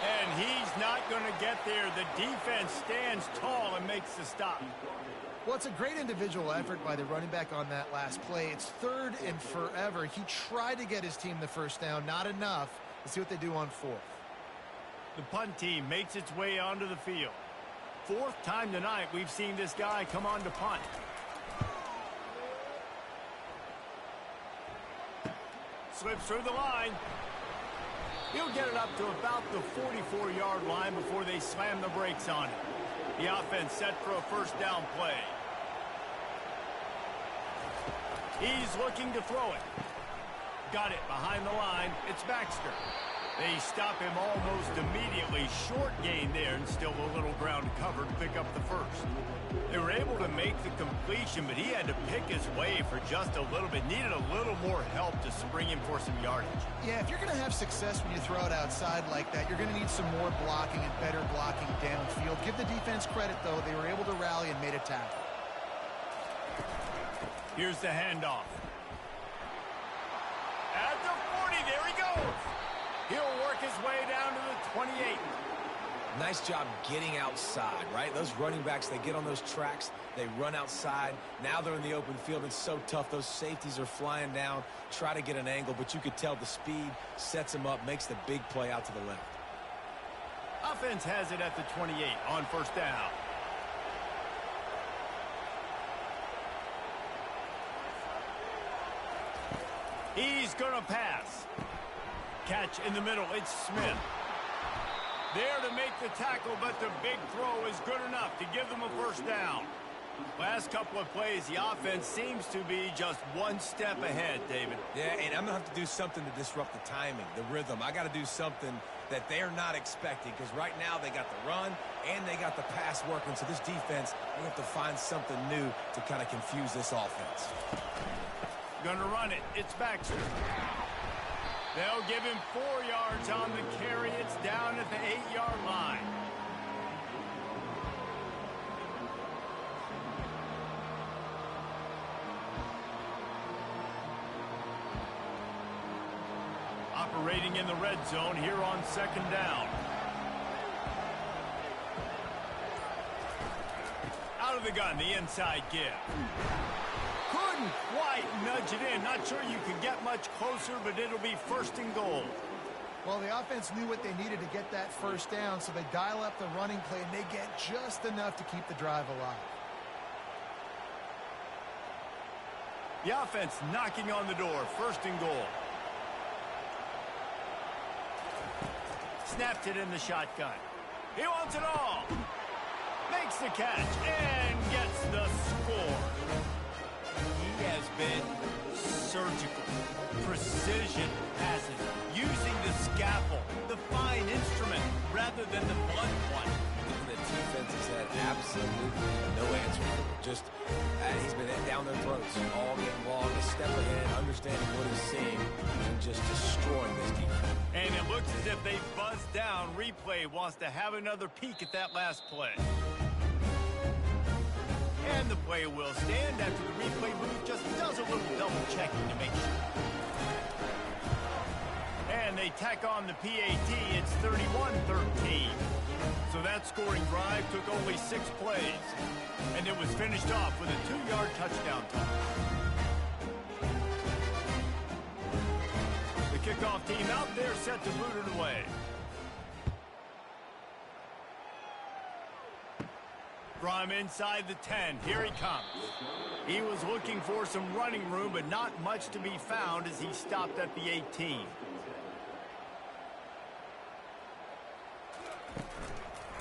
And he's not going to get there. The defense stands tall and makes the stop. Well, it's a great individual effort by the running back on that last play. It's third and forever. He tried to get his team the first down, not enough. Let's see what they do on fourth. The punt team makes its way onto the field. Fourth time tonight we've seen this guy come on to punt. Slips through the line. He'll get it up to about the 44-yard line before they slam the brakes on it. The offense set for a first down play. He's looking to throw it. Got it behind the line. It's Baxter. They stop him almost immediately. Short gain there, and still a little ground covered to pick up the first. They were able to make the completion, but he had to pick his way for just a little bit. Needed a little more help to spring him for some yardage. Yeah, if you're going to have success when you throw it outside like that, you're going to need some more blocking and better blocking downfield. Give the defense credit, though. They were able to rally and made a tackle. Here's the handoff. At the 40, there he goes. He'll work his way down to the 28. Nice job getting outside, right? Those running backs, they get on those tracks, they run outside. Now they're in the open field. It's so tough. Those safeties are flying down, try to get an angle, but you could tell the speed sets them up, makes the big play out to the left. Offense has it at the 28 on first down. He's going to pass. Catch in the middle. It's Smith. There to make the tackle, but the big throw is good enough to give them a first down. Last couple of plays, the offense seems to be just one step ahead, David. Yeah, and I'm going to have to do something to disrupt the timing, the rhythm. I got to do something that they're not expecting, because right now they got the run and they got the pass working. So this defense, they have to find something new to kind of confuse this offense. Gonna run it. It's Baxter. They'll give him 4 yards on the carry. It's down at the 8-yard line. Operating in the red zone here on second down. Out of the gun, the inside give. Couldn't quite nudge it in. Not sure you can get much closer, but it'll be first and goal. Well, the offense knew what they needed to get that first down, so they dial up the running play, and they get just enough to keep the drive alive. The offense knocking on the door. First and goal. Snapped it in the shotgun. He wants it all. Makes the catch and gets the score. He has been surgical, precision passing, using the scalpel, the fine instrument, rather than the blunt one. The defense has had absolutely no answer for it. Just, he's been down their throats all game long, a step ahead, understanding what he's seeing, and just destroying this defense. And it looks as if they buzzed down. Replay wants to have another peek at that last play. And the play will stand after the replay booth just does a little double checking to make sure. And they tack on the PAT. It's 31-13. So that scoring drive took only 6 plays. And it was finished off with a 2-yard touchdown toss. The kickoff team out there set to boot it away. From inside the 10, here he comes. He was looking for some running room, but not much to be found as he stopped at the 18.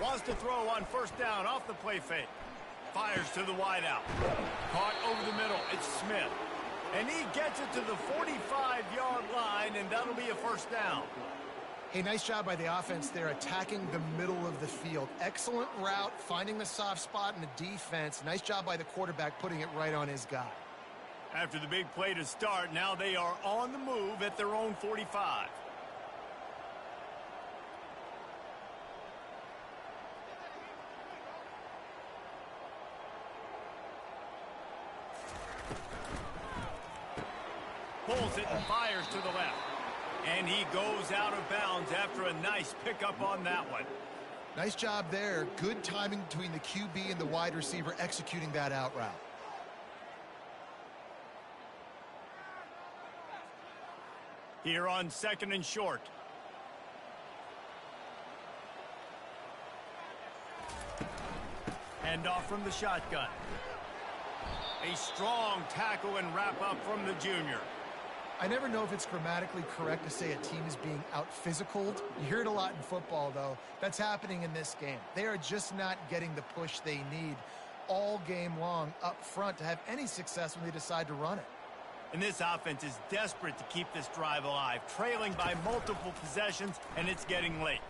Wants to throw on first down off the play fake. Fires to the wideout. Caught over the middle. It's Smith. And he gets it to the 45-yard line, and that'll be a first down. Hey, nice job by the offense there, attacking the middle of the field. Excellent route, finding the soft spot in the defense. Nice job by the quarterback putting it right on his guy. After the big play to start, now they are on the move at their own 45. Pulls it and fires to the left. And he goes out of bounds after a nice pickup on that one. Nice job there. Good timing between the QB and the wide receiver executing that out route. Here on second and short. Hand off from the shotgun. A strong tackle and wrap up from the junior. I never know if it's grammatically correct to say a team is being out-physicaled. You hear it a lot in football, though. That's happening in this game. They are just not getting the push they need all game long up front to have any success when they decide to run it. And this offense is desperate to keep this drive alive, trailing by multiple possessions, and it's getting late.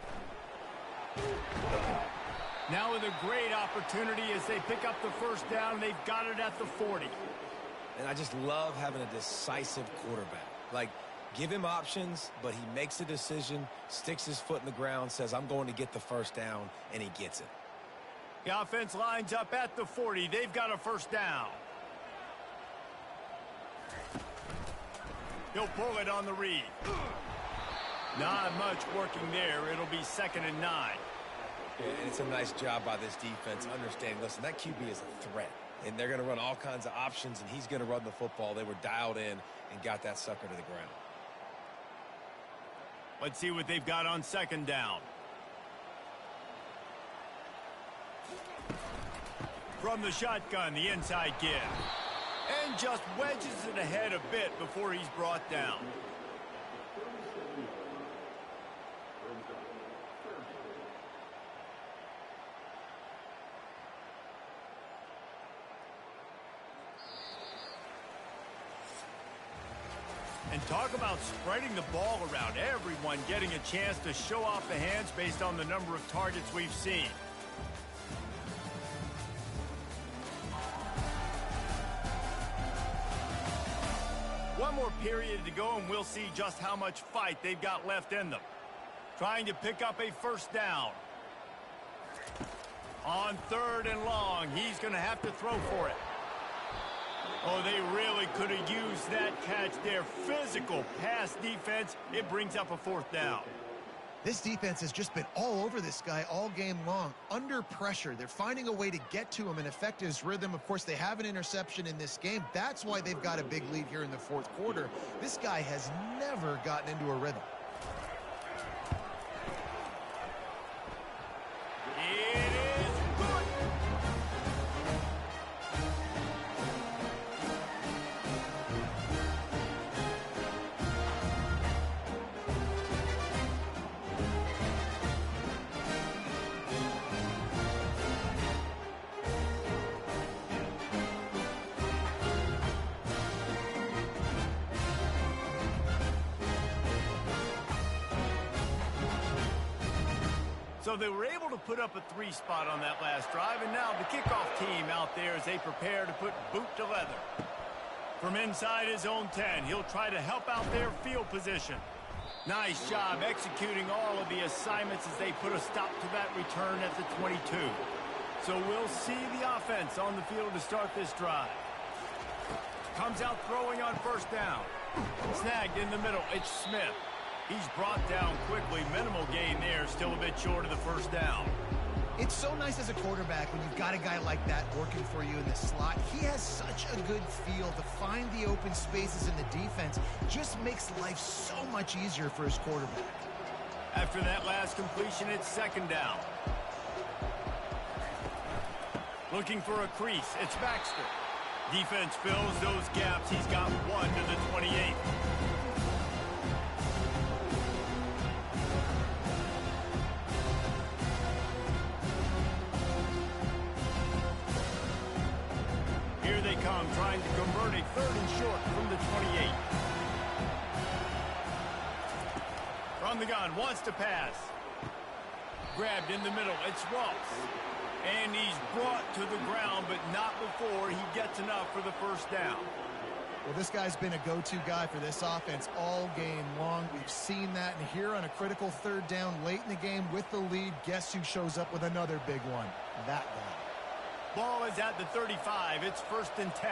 Now with a great opportunity as they pick up the first down, they've got it at the 40. And I just love having a decisive quarterback. Like, give him options, but he makes a decision, sticks his foot in the ground, says, I'm going to get the first down, and he gets it. The offense lines up at the 40. They've got a first down. He'll pull it on the read. Not much working there. It'll be 2nd and 9. And it's a nice job by this defense understanding, listen, that QB is a threat. And they're going to run all kinds of options, and he's going to run the football. They were dialed in and got that sucker to the ground. Let's see what they've got on second down. From the shotgun, the inside give. And just wedges it ahead a bit before he's brought down. And talk about spreading the ball around. Everyone getting a chance to show off the hands based on the number of targets we've seen. One more period to go, and we'll see just how much fight they've got left in them. Trying to pick up a first down. On third and long, he's going to have to throw for it. Oh, they really could have used that catch there. Physical pass defense. It brings up a fourth down. This defense has just been all over this guy all game long. Under pressure, they're finding a way to get to him and affect his rhythm. Of course, they have an interception in this game. That's why they've got a big lead here in the fourth quarter. This guy has never gotten into a rhythm. It is good. So they were able to put up a 3 spot on that last drive, and now the kickoff team out there as they prepare to put boot to leather. From inside his own 10, he'll try to help out their field position. Nice job executing all of the assignments as they put a stop to that return at the 22. So we'll see the offense on the field to start this drive. Comes out throwing on first down. Snagged in the middle, it's Smith. He's brought down quickly. Minimal gain there, still a bit short of the first down. It's so nice as a quarterback when you've got a guy like that working for you in the slot. He has such a good feel to find the open spaces in the defense. Just makes life so much easier for his quarterback. After that last completion, it's second down. Looking for a crease, it's Baxter. Defense fills those gaps. He's got one to the 28. Here they come, trying to convert a third and short from the 28. From the gun, wants to pass. Grabbed in the middle, it's Ross. And he's brought to the ground, but not before he gets enough for the first down. Well, this guy's been a go-to guy for this offense all game long. We've seen that, and here on a critical third down late in the game with the lead, guess who shows up with another big one? That guy. Ball is at the 35. It's first and 10.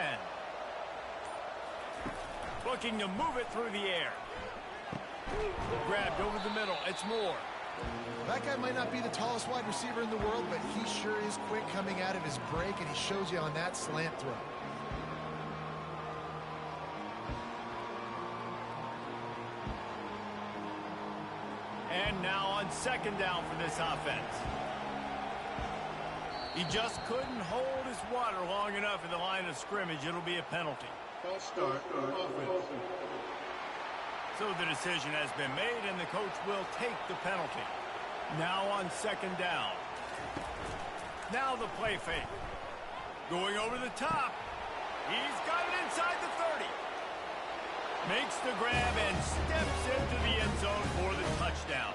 Looking to move it through the air. Grabbed over the middle. It's Moore. That guy might not be the tallest wide receiver in the world, but he sure is quick coming out of his break, and he shows you on that slant throw. And now on second down for this offense. He just couldn't hold his water long enough in the line of scrimmage. It'll be a penalty. False start on offense. So the decision has been made, and the coach will take the penalty. Now on second down. Now the play fake. Going over the top. He's got it inside the 30. Makes the grab and steps into the end zone for the touchdown.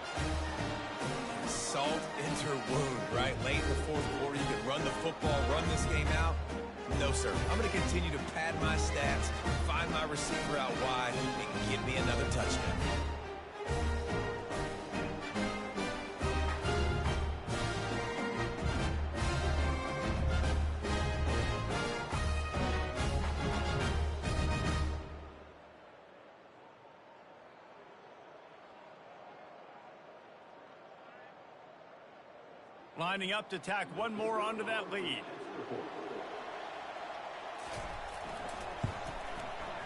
Salt into wound, right? Late in the fourth quarter, you can run the football, run this game out. No, sir. I'm going to continue to pad my stats, find my receiver out wide, and give me another touchdown. Lining up to tack one more onto that lead.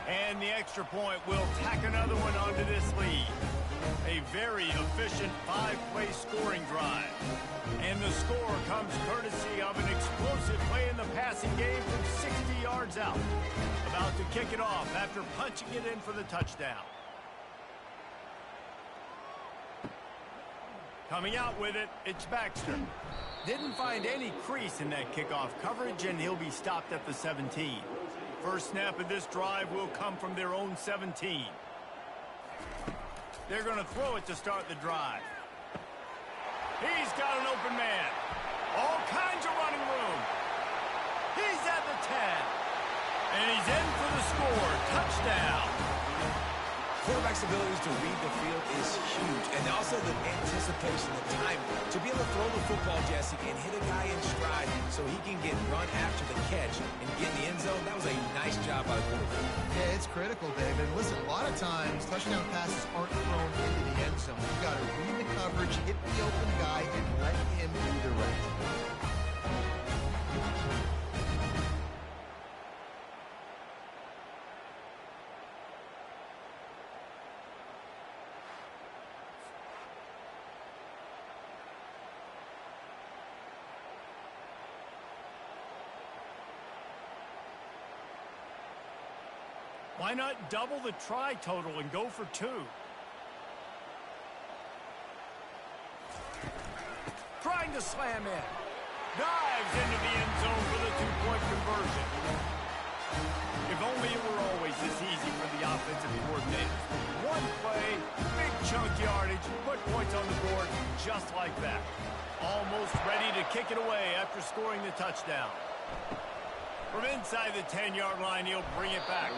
And the extra point will tack another one onto this lead. A very efficient 5-play scoring drive. And the score comes courtesy of an explosive play in the passing game from 60 yards out. About to kick it off after punching it in for the touchdown. Coming out with it, it's Baxter. Didn't find any crease in that kickoff coverage, and he'll be stopped at the 17. First snap of this drive will come from their own 17. They're going to throw it to start the drive. He's got an open man. All kinds of running room. He's at the 10. And he's in for the score. Touchdown. Quarterback's abilities to read the field is huge. And also the anticipation, the time to be able to throw the football, Jesse, and hit a guy in stride so he can get run after the catch and get in the end zone. That was a nice job by the quarterback. Yeah, it's critical, David. Listen, a lot of times touchdown passes aren't thrown into the end zone. You've got to read the coverage, hit the open guy, and let him do the rest. Why not double the try total and go for 2? Trying to slam in. Dives into the end zone for the 2-point conversion. If only it were always this easy for the offensive coordinator. One play, big chunk yardage, put points on the board just like that. Almost ready to kick it away after scoring the touchdown. From inside the 10-yard line, he'll bring it back.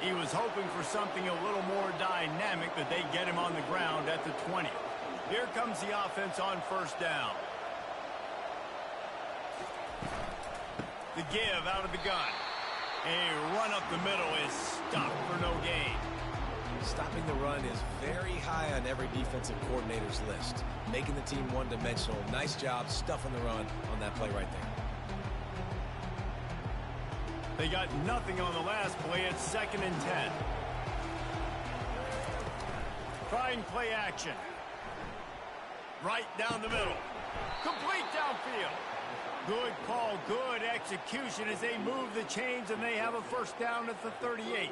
He was hoping for something a little more dynamic, but they get him on the ground at the 20. Here comes the offense on first down. The give out of the gun. A run up the middle is stopped for no gain. Stopping the run is very high on every defensive coordinator's list. Making the team one-dimensional. Nice job stuffing the run on that play right there. They got nothing on the last play. It's 2nd and 10. Trying play action. Right down the middle. Complete downfield. Good call, good execution as they move the chains and they have a first down at the 38.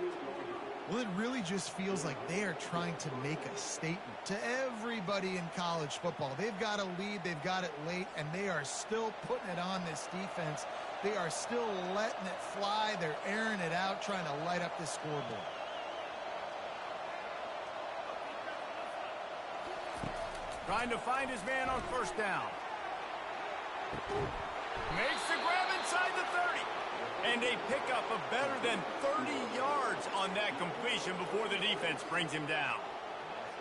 Well, it really just feels like they are trying to make a statement to everybody in college football. They've got a lead, they've got it late, and they are still putting it on this defense. They are still letting it fly. They're airing it out, trying to light up this scoreboard. Trying to find his man on first down. Makes the grab inside the 30. And a pickup of better than 30 yards on that completion before the defense brings him down.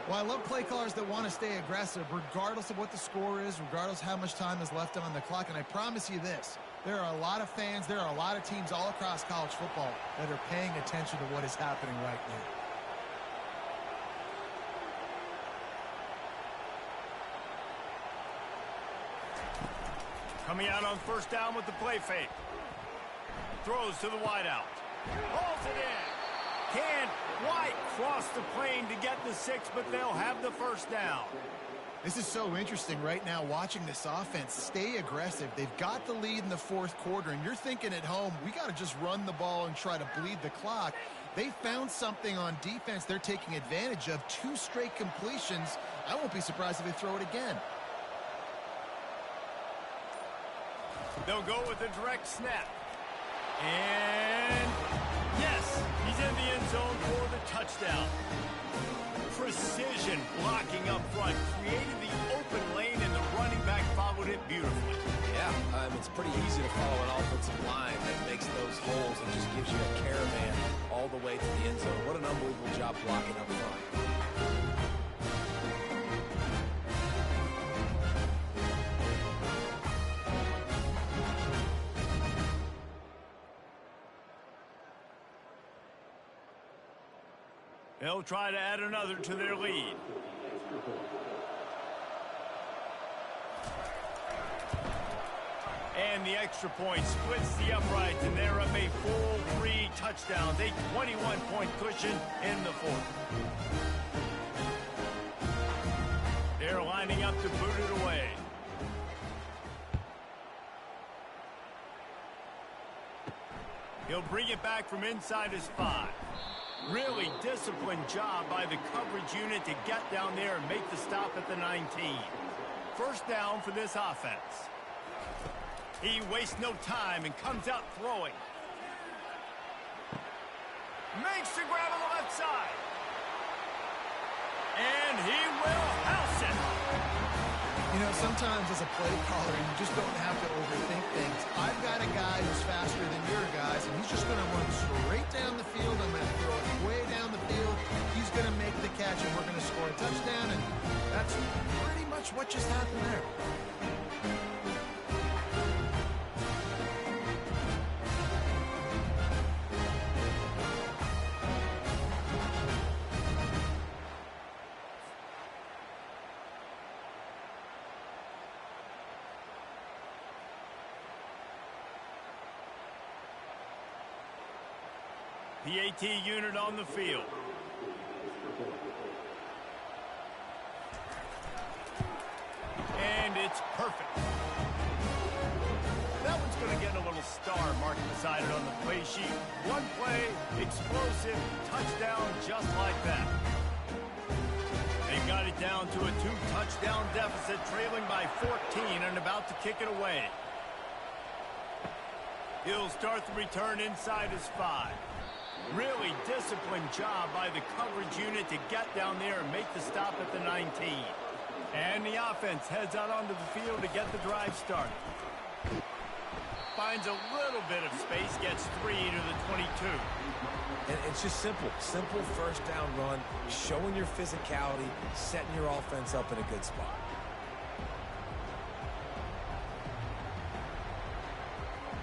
Well, I love play callers that want to stay aggressive regardless of what the score is, regardless how much time is left on the clock. And I promise you this, there are a lot of fans, there are a lot of teams all across college football that are paying attention to what is happening right now. Coming out on first down with the play fake. Throws to the wideout. Hauls it in. Can't quite cross the plane to get the 6, but they'll have the first down. This is so interesting right now watching this offense stay aggressive. They've got the lead in the 4th quarter, and you're thinking at home, we got to just run the ball and try to bleed the clock. They found something on defense they're taking advantage of. 2 straight completions. I won't be surprised if they throw it again. They'll go with a direct snap. And yes, he's in the end zone for the touchdown. Precision blocking up front, created the open lane, and the running back followed it beautifully. Yeah, it's pretty easy to follow an offensive line that makes those holes and just gives you a caravan all the way to the end zone. What an unbelievable job blocking up front. They'll try to add another to their lead. And the extra point splits the uprights, and they're up a full 3 touchdowns, a 21-point cushion in the fourth. They're lining up to boot it away. He'll bring it back from inside his 5. Really disciplined job by the coverage unit to get down there and make the stop at the 19. First down for this offense. He wastes no time and comes out throwing. Makes the grab on the left side. And he will house it. You know, sometimes as a play caller, you just don't have to overthink things. I've got a guy who's faster than your guys, and he's just going to run straight down the field. I'm going to throw it way down the field. He's going to make the catch, and we're going to score a touchdown, and that's pretty much what just happened there. PAT unit on the field. And it's perfect. That one's going to get a little star mark beside it on the play sheet. One play, explosive, touchdown, just like that. They got it down to a 2-touchdown deficit, trailing by 14 and about to kick it away. He'll start the return inside his 5. Really disciplined job by the coverage unit to get down there and make the stop at the 19. And the offense heads out onto the field to get the drive started. Finds a little bit of space, gets 3 to the 22. And it's just simple first down run, showing your physicality, setting your offense up in a good spot.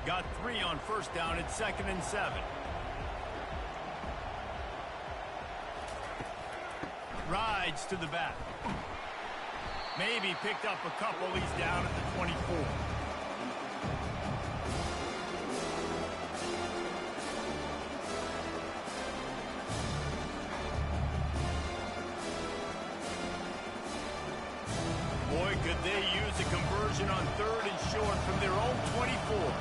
Got 3 on first down at 2nd and 7. Rides to the back. Maybe picked up a couple. He's down at the 24. Boy, could they use a conversion on 3rd and short from their own 24.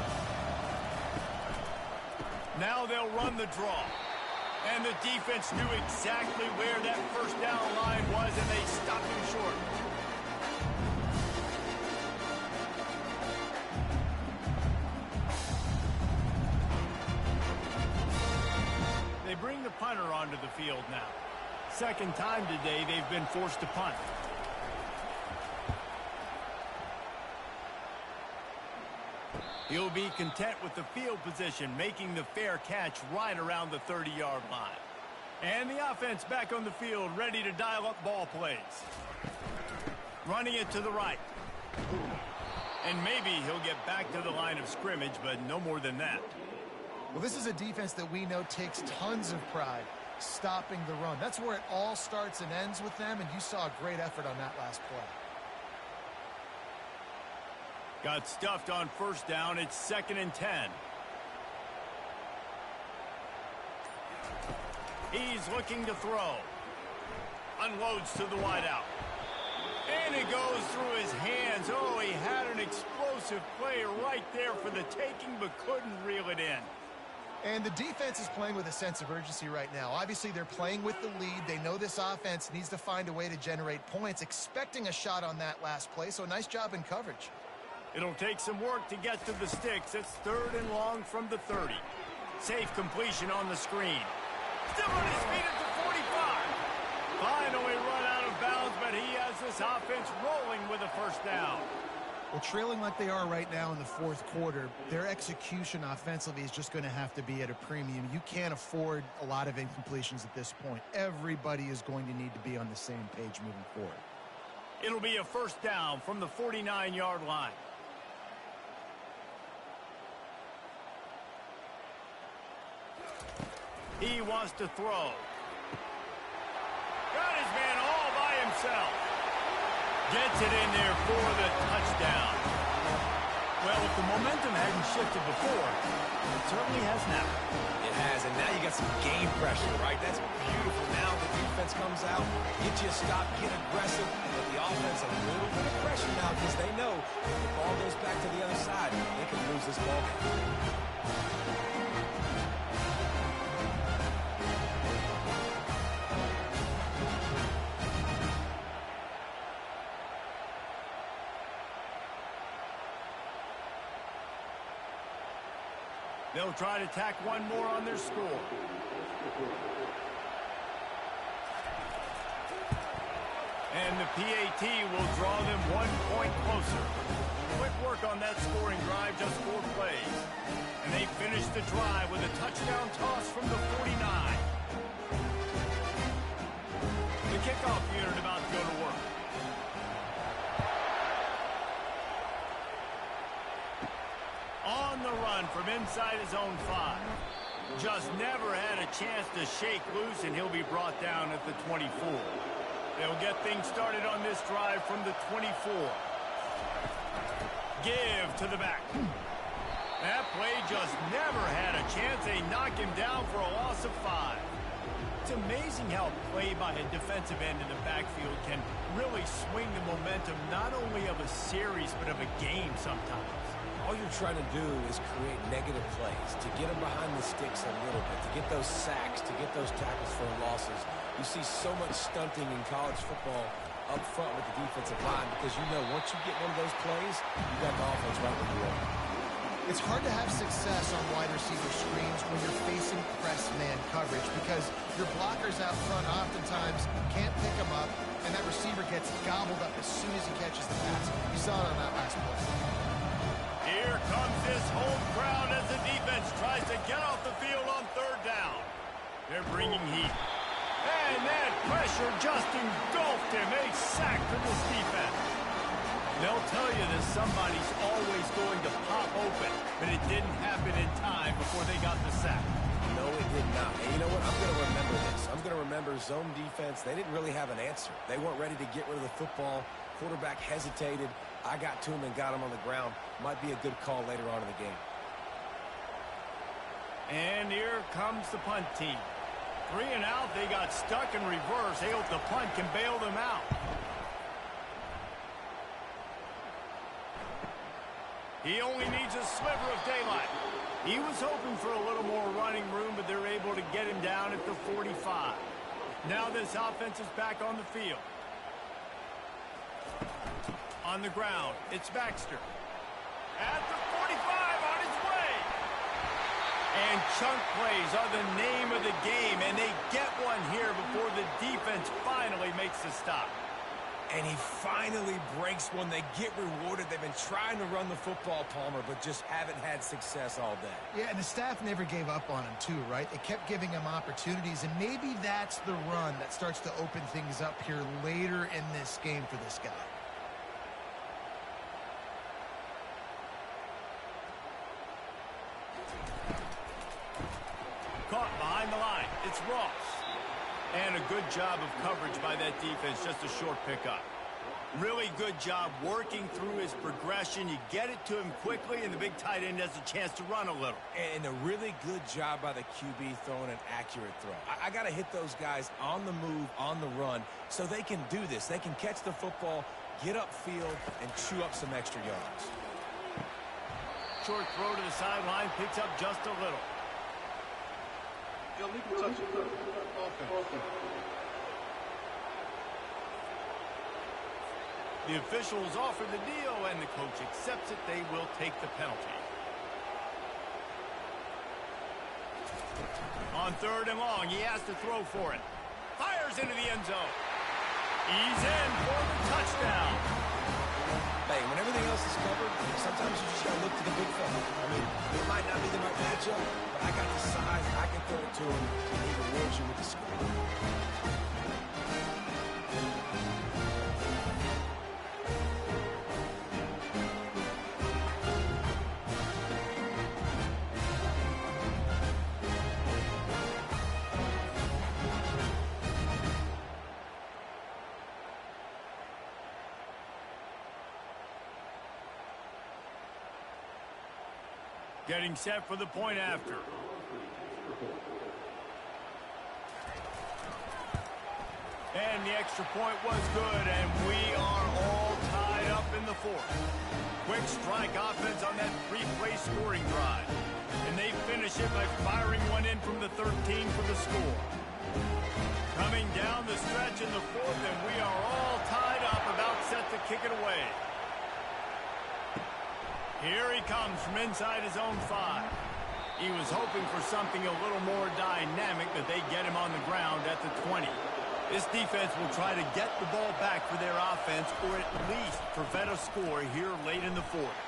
Now they'll run the draw. And the defense knew exactly where that first down line was, and they stopped him short. They bring the punter onto the field now. Second time today they've been forced to punt. He'll be content with the field position, making the fair catch right around the 30-yard line. And the offense back on the field, ready to dial up ball plays. Running it to the right. And maybe he'll get back to the line of scrimmage, but no more than that. Well, this is a defense that we know takes tons of pride stopping the run. That's where it all starts and ends with them, and you saw a great effort on that last play. Got stuffed on first down. It's 2nd and 10. He's looking to throw. Unloads to the wideout. And it goes through his hands. Oh, he had an explosive play right there for the taking, but couldn't reel it in. And the defense is playing with a sense of urgency right now. Obviously, they're playing with the lead. They know this offense needs to find a way to generate points, expecting a shot on that last play. So nice job in coverage. It'll take some work to get to the sticks. It's 3rd and long from the 30. Safe completion on the screen. Still on his feet at the 45. Finally run out of bounds, but he has this offense rolling with a first down. Well, trailing like they are right now in the fourth quarter, their execution offensively is just going to have to be at a premium. You can't afford a lot of incompletions at this point. Everybody is going to need to be on the same page moving forward. It'll be a first down from the 49-yard line. He wants to throw. Got his man all by himself. Gets it in there for the touchdown. Well, if the momentum hadn't shifted before, it certainly has now. It has, and now you got some game pressure, right? That's beautiful. Now the defense comes out, get you a stop, get aggressive, but the offense a little bit of pressure now because they know if the ball goes back to the other side, they can lose this ball game. They'll try to tack one more on their score. And the PAT will draw them 1 point closer. Quick work on that scoring drive, just 4 plays. And they finish the drive with a touchdown toss from the 49. The kickoff unit about to go to work. On the run from inside his own 5. Just never had a chance to shake loose, and he'll be brought down at the 24. They'll get things started on this drive from the 24. Give to the back. That play just never had a chance. They knock him down for a loss of 5. It's amazing how play by a defensive end in the backfield can really swing the momentum not only of a series but of a game sometimes. All you're trying to do is create negative plays, to get them behind the sticks a little bit, to get those sacks, to get those tackles for losses. You see so much stunting in college football up front with the defensive line because you know once you get one of those plays, you got the offense right where you are. It's hard to have success on wide receiver screens when you're facing press man coverage because your blockers out front oftentimes can't pick them up, and that receiver gets gobbled up as soon as he catches the pass. You saw it on that last play. Here comes this home crowd as the defense tries to get off the field on 3rd down. They're bringing heat. And that pressure just engulfed him. A sack for this defense. They'll tell you that somebody's always going to pop open, but it didn't happen in time before they got the sack. No, it did not. And you know what? I'm going to remember this. I'm going to remember zone defense. They didn't really have an answer. They weren't ready to get rid of the football. Quarterback hesitated. I got to him and got him on the ground. Might be a good call later on in the game. And here comes the punt team. 3 and out. They got stuck in reverse. They hope the punt can bail them out. He only needs a sliver of daylight. He was hoping for a little more running room, but they're able to get him down at the 45. Now this offense is back on the field. On the ground, it's Baxter. At the 45, on his way. And chunk plays are the name of the game, and they get one here before the defense finally makes the stop. And he finally breaks one. They get rewarded. They've been trying to run the football, Palmer, but just haven't had success all day. Yeah, and the staff never gave up on him, too, right? They kept giving him opportunities, and maybe that's the run that starts to open things up here later in this game for this guy. Caught behind the line. It's Ross. And a good job of coverage by that defense, just a short pickup. Really good job working through his progression. You get it to him quickly, and the big tight end has a chance to run a little. And a really good job by the QB throwing an accurate throw. I got to hit those guys on the move, on the run, so they can do this. They can catch the football, get upfield, and chew up some extra yards. Short throw to the sideline, picks up just a little. Illegal touch. Offense. The officials offer the deal, and the coach accepts it. They will take the penalty. On 3rd and long, he has to throw for it. Fires into the end zone. He's in for the touchdown. Hey, when everything else is covered, sometimes you just got to look to the big fella. I mean, it might not be the right matchup, but I got the size, I can throw it to him, and he rewards you with the score. Getting set for the point after. And the extra point was good, and we are all tied up in the fourth. Quick strike offense on that three-play scoring drive. And they finish it by firing one in from the 13 for the score. Coming down the stretch in the fourth, and we are all tied up, about set to kick it away. Here he comes from inside his own 5. He was hoping for something a little more dynamic, but they get him on the ground at the 20. This defense will try to get the ball back for their offense, or at least prevent a score here late in the fourth.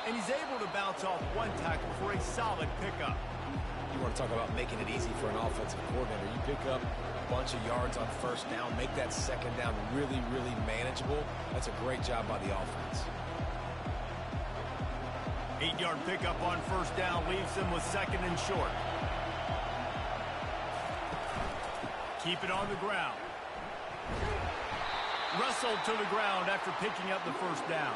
And he's able to bounce off one tackle for a solid pickup. You want to talk about making it easy for an offensive coordinator. You pick up a bunch of yards on first down, make that second down really, really manageable. That's a great job by the offense. 8-yard pickup on first down leaves them with second and short. Keep it on the ground. Wrestled to the ground after picking up the first down.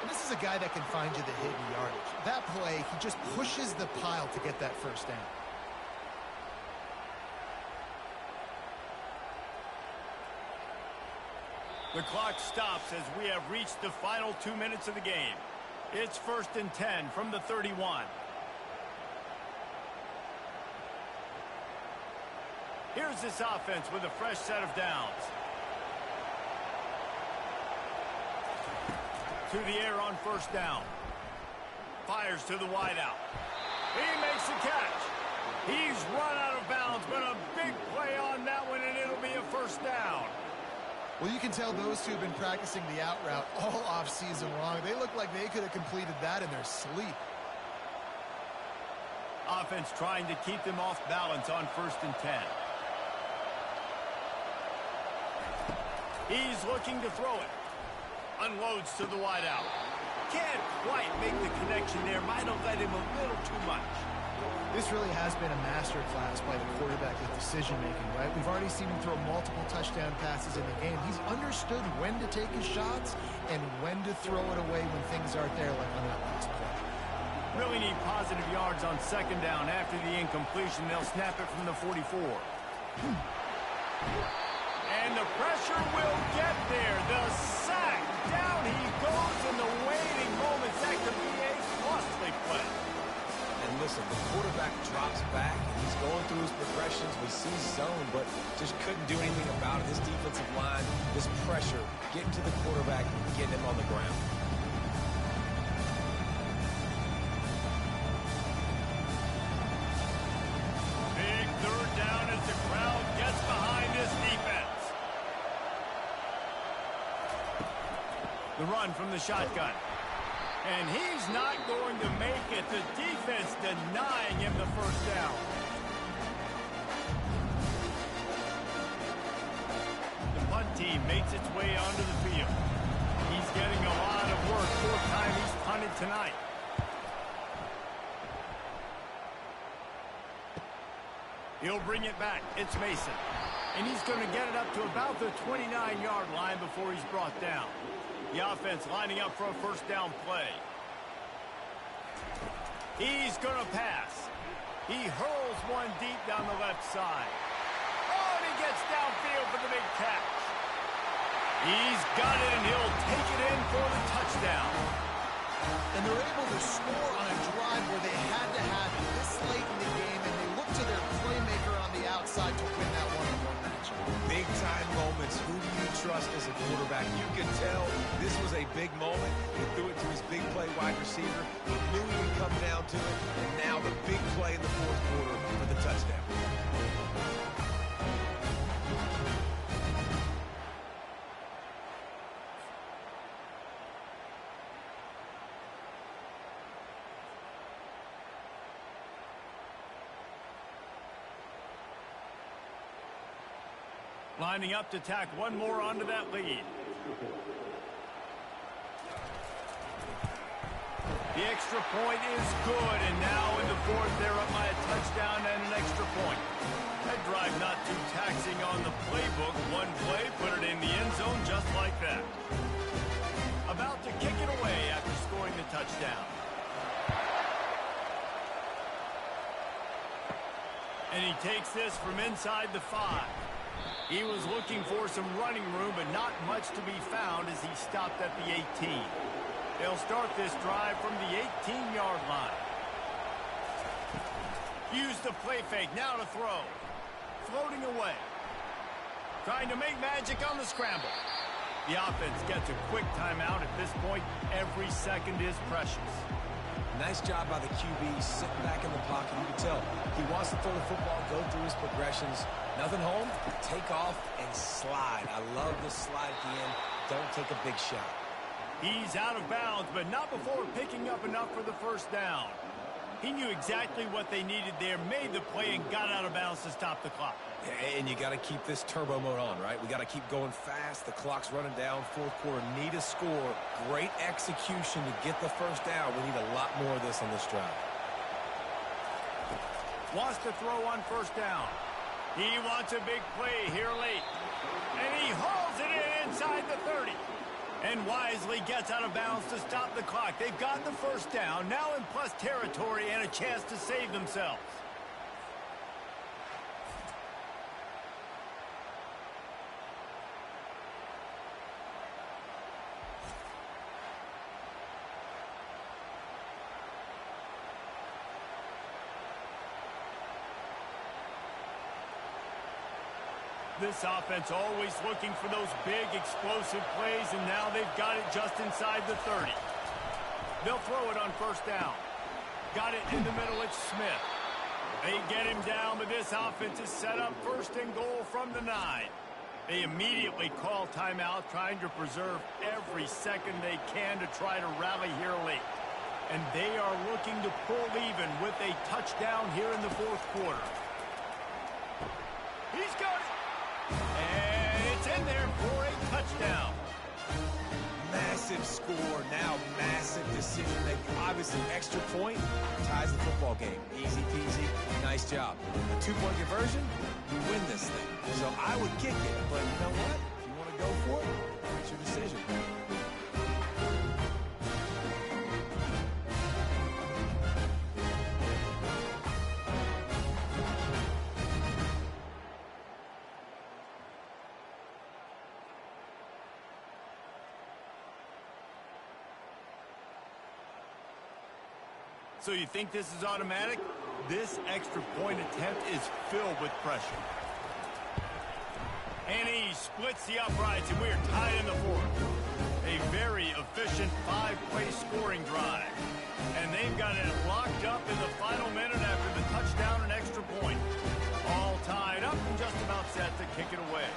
And this is a guy that can find you the hidden yardage. That play, he just pushes the pile to get that first down. The clock stops as we have reached the final 2 minutes of the game. It's 1st and 10 from the 31. Here's this offense with a fresh set of downs. To the air on first down. Fires to the wideout. He makes the catch. He's run out of bounds, but a big play on that one, and it'll be a first down. Well, you can tell those two have been practicing the out route all off-season long. They look like they could have completed that in their sleep. Offense trying to keep them off balance on 1st and 10. He's looking to throw it. Unloads to the wideout. Can't quite make the connection there. Might have led him a little too much. This really has been a masterclass by the quarterback with decision-making, right? We've already seen him throw multiple touchdown passes in the game. He's understood when to take his shots and when to throw it away when things aren't there, like on that last play. Really need positive yards on second down after the incompletion. They'll snap it from the 44. And the pressure will get there. The sack. Down he goes in the waiting moments. That could be a costly play. And listen, the quarterback drops back, and he's going through his progressions. We see zone, but just couldn't do anything about it. This defensive line, this pressure, getting to the quarterback, getting him on the ground. Big third down as the crowd gets behind this defense. The run from the shotgun. And he's not going to make it. The defense denying him the first down. The punt team makes its way onto the field. He's getting a lot of work. 4th time he's punted tonight. He'll bring it back. It's Mason. And he's going to get it up to about the 29-yard line before he's brought down. The offense lining up for a first down play. He's going to pass. He hurls one deep down the left side. Oh, and he gets downfield for the big catch. He's got it, and he'll take it in for the touchdown. And they're able to score on a drive where they had to have it this late in the game, and they look to their playmaker on the outside to win that one-on-one matchup. Big-time moments. Who do you trust as a quarterback? You can tell this was a big moment. He threw it to his big play wide receiver. He knew he would come down to it, and now the big play in the 4th quarter for the touchdown. Lining up to tack one more onto that lead. The extra point is good, and now in the 4th, they're up by a touchdown and an extra point. That drive not too taxing on the playbook. One play, put it in the end zone just like that. About to kick it away after scoring the touchdown. And he takes this from inside the 5. He was looking for some running room, but not much to be found as he stopped at the 18. They'll start this drive from the 18-yard line. Use the play fake, now to throw. Floating away. Trying to make magic on the scramble. The offense gets a quick timeout at this point. Every second is precious. Nice job by the QB sitting back in the pocket. You can tell he wants to throw the football, go through his progressions. Nothing home, take off and slide. I love the slide at the end. Don't take a big shot. He's out of bounds, but not before picking up enough for the first down. He knew exactly what they needed there, made the play, and got out of bounds to stop the clock. And you got to keep this turbo mode on, right? We got to keep going fast. The clock's running down. Fourth quarter, need a score. Great execution to get the first down. We need a lot more of this on this drive. Wants to throw on first down. He wants a big play here late. And he hauls it in inside the 30. And wisely gets out of bounds to stop the clock. They've got the first down, now in plus territory and a chance to save themselves. This offense always looking for those big, explosive plays, and now they've got it just inside the 30. They'll throw it on first down. Got it in the middle, it's Smith. They get him down, but this offense is set up first and goal from the 9. They immediately call timeout, trying to preserve every second they can to try to rally here late. And they are looking to pull even with a touchdown here in the fourth quarter. He's got it. And it's in there for a touchdown. Massive score, now massive decision making. Obviously, extra point ties the football game. Easy peasy, nice job. A 2-point conversion, you win this thing. So I would kick it, but you know what? If you want to go for it, it's your decision. So you think this is automatic? This extra point attempt is filled with pressure. And he splits the uprights, and we're tied in the fourth. A very efficient 5-play scoring drive. And they've got it locked up in the final minute after the touchdown and extra point. All tied up and just about set to kick it away.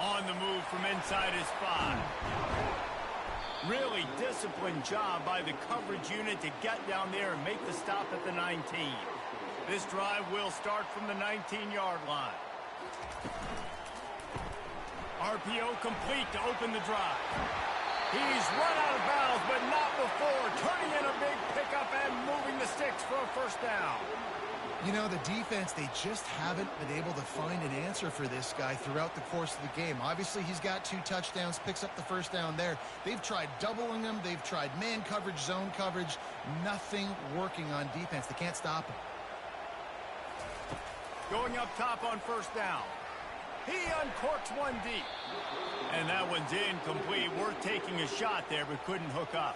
On the move from inside his 5. Really disciplined job by the coverage unit to get down there and make the stop at the 19. This drive will start from the 19-yard line. RPO complete to open the drive. He's run out of bounds, but not before turning in a big pickup and moving the sticks for a first down. You know, the defense, they just haven't been able to find an answer for this guy throughout the course of the game. Obviously, he's got 2 touchdowns, picks up the first down there. They've tried doubling him. They've tried man coverage, zone coverage. Nothing working on defense. They can't stop him. Going up top on first down. He uncorks one deep. And that one's incomplete. Worth taking a shot there, but couldn't hook up.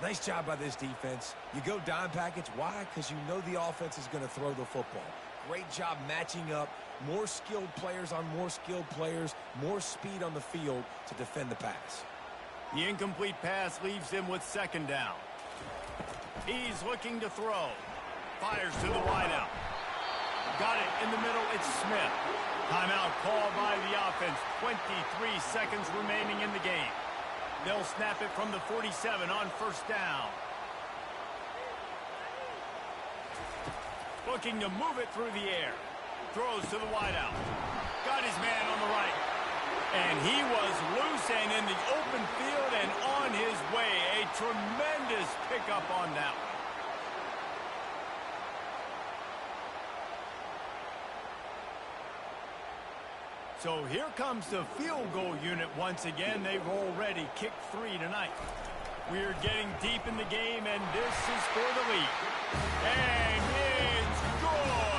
Nice job by this defense. You go dime package. Why? Because you know the offense is going to throw the football. Great job matching up. More skilled players on more skilled players. More speed on the field to defend the pass. The incomplete pass leaves him with second down. He's looking to throw. Fires to the wideout. Got it in the middle. It's Smith. Timeout called by the offense. 23 seconds remaining in the game. They'll snap it from the 47 on first down. Looking to move it through the air. Throws to the wideout. Got his man on the right. And he was loose and in the open field and on his way. A tremendous pickup on that one. So here comes the field goal unit once again. They've already kicked 3 tonight. We're getting deep in the game, and this is for the lead. And it's good.